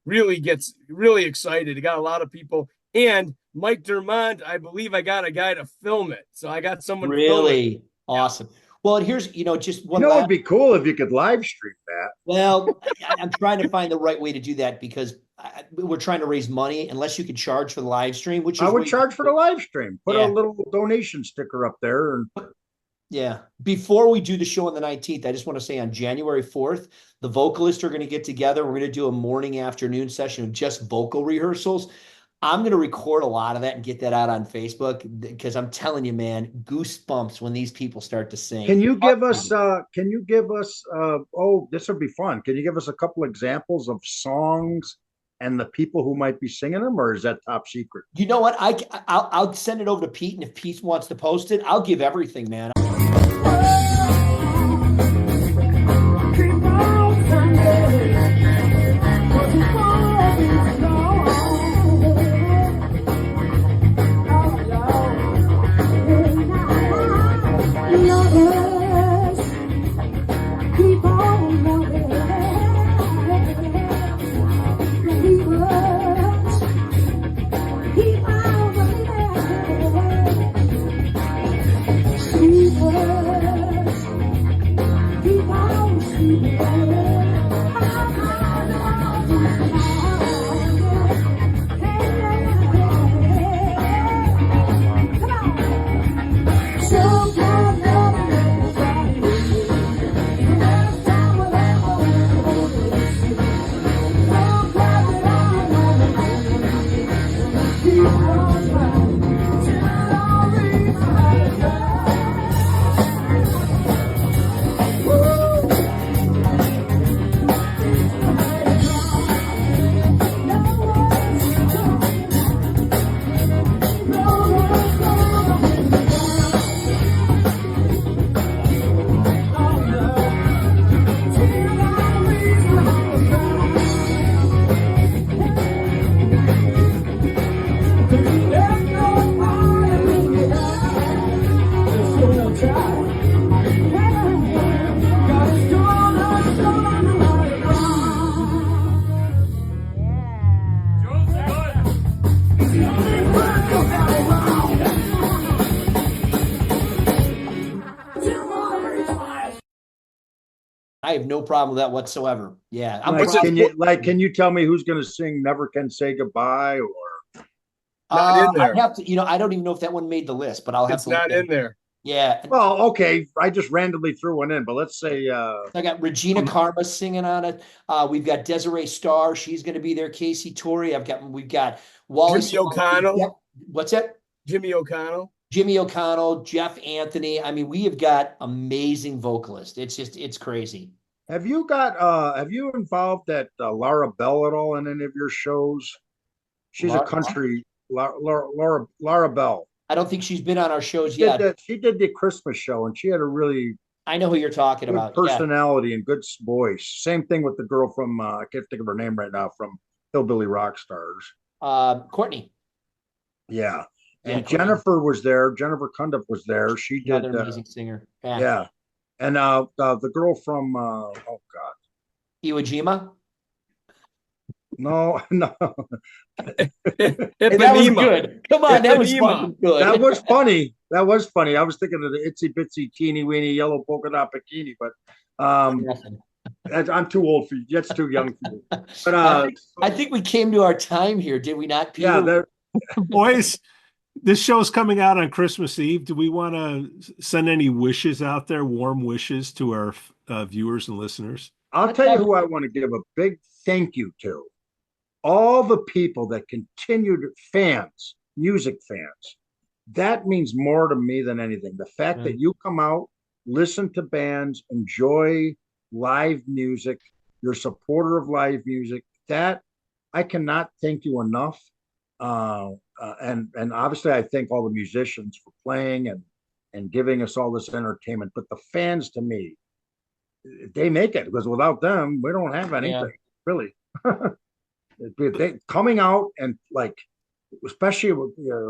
really excited. It got a lot of people. And Mike Dermont, I believe I got a guy to film it. So I got someone
really awesome. Well, and here's, just one.
It would be cool if you could live stream that.
Well, I'm trying to find the right way to do that because we're trying to raise money. Unless you could charge for the live stream, which
I would charge for the live stream. Put a little donation sticker up there.
Yeah. Before we do the show on the 19th, I just want to say on January 4th, the vocalists are going to get together. We're going to do a morning afternoon session of just vocal rehearsals. I'm going to record a lot of that and get that out on Facebook because I'm telling you, man, goosebumps when these people start to sing.
Can you give us, this would be fun. Can you give us a couple examples of songs and the people who might be singing them, or is that top secret?
You know what? I'll send it over to Pete, and if Pete wants to post it, I'll give everything, man. I have no problem with that whatsoever. Yeah, I'm
Like,
proud.
can you tell me who's going to sing "Never Can Say Goodbye"? Or
Not in
I'd
there.
have to, I don't even know if that one made the list, but I'll have
It's
to look
not
at
in
it.
there.
Yeah.
well, okay, I just randomly threw one in, but let's say
I got Regina Karma singing on it. We've got Desiree Starr. She's going to be there. Casey Torrey. We've got Wally.
Jimmy O'Connell.
Yep. What's that?
Jimmy O'Connell.
Jimmy O'Connell, Jeff Anthony. I mean, we have got amazing vocalists. It's crazy.
have you involved that Laura Bell at all in any of your shows? She's a
Laura,
country Laura Bell.
I don't think she's been on our shows
She
yet.
did that. She did the Christmas show, and she had a really
I know who you're talking
good
about.
personality and good voice. Same thing with the girl from I can't think of her name right now, from Hillbilly Rock Stars.
Yeah. Courtney.
Yeah. And
Courtney.
Jennifer was there. Jennifer Cundiff was there. She did.
Another amazing singer.
Yeah. And the girl from oh God,
Iwo Jima.
no, no,
Hey, that was good. Come on, that was fucking good.
that was funny. That was funny. I was thinking of the itsy bitsy teeny weeny yellow polka dot bikini, but I'm too old for you. That's too young for you. But
I think we came to our time here, did we not, Peter?
yeah,
Boys, this show's coming out on Christmas Eve. Do we want to send any wishes out there, warm wishes to our viewers and listeners?
I'll tell you who I want to give a big thank you to. All the people that continued fans, music fans. That means more to me than anything. The fact that you come out, listen to bands, enjoy live music, you're a supporter of live music, that I cannot thank you enough. And obviously I thank all the musicians for playing and giving us all this entertainment. But the fans, to me, they make it, because without them, we don't have anything, really. They coming out and, like, especially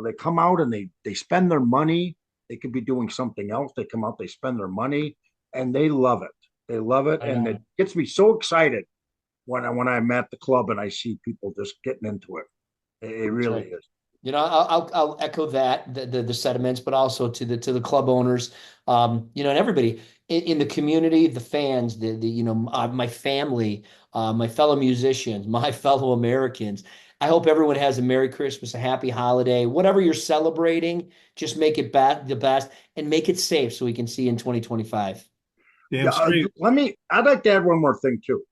they come out and they spend their money. They could be doing something else. They come out, they spend their money, and they love it. They love it, and it gets me so excited when I'm at the club and I see people just getting into it. It really is.
I'll echo that the sentiments, but also to the club owners, and everybody in the community, the fans, my family, my fellow musicians, my fellow Americans. I hope everyone has a Merry Christmas, a happy holiday, whatever you're celebrating. Just make it the best and make it safe so we can see you in 2025.
Damn straight.
I'd like to add one more thing too.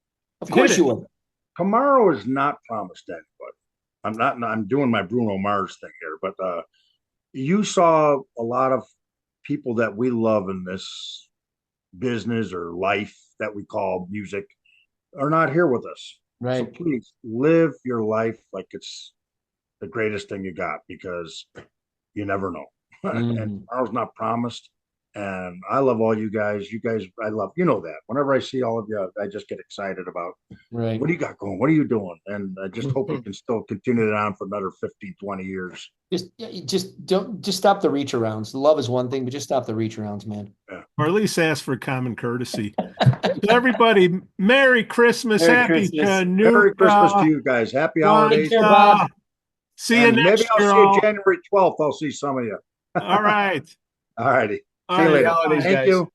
Of course you will.
Tomorrow is not promised to anybody. I'm doing my Bruno Mars thing here, but you saw a lot of people that we love in this business or life that we call music are not here with us.
Right.
So please live your life like it's the greatest thing you got, because you never know. And tomorrow's not promised. And I love all you guys. You guys, I love, that. Whenever I see all of you, I just get excited about what do you got going? What are you doing? And I just hope we can still continue it on for another 15, 20 years.
Just stop the reach arounds. Love is one thing, but just stop the reach arounds, man.
Yeah. Or at least ask for common courtesy. Everybody, Merry Christmas. Happy
Merry Christmas to you guys. Happy holidays.
Take care, Bob.
See you next
year. Maybe I'll see you January 12th. I'll see some of you.
All right.
All righty.
See you later.
Thank you.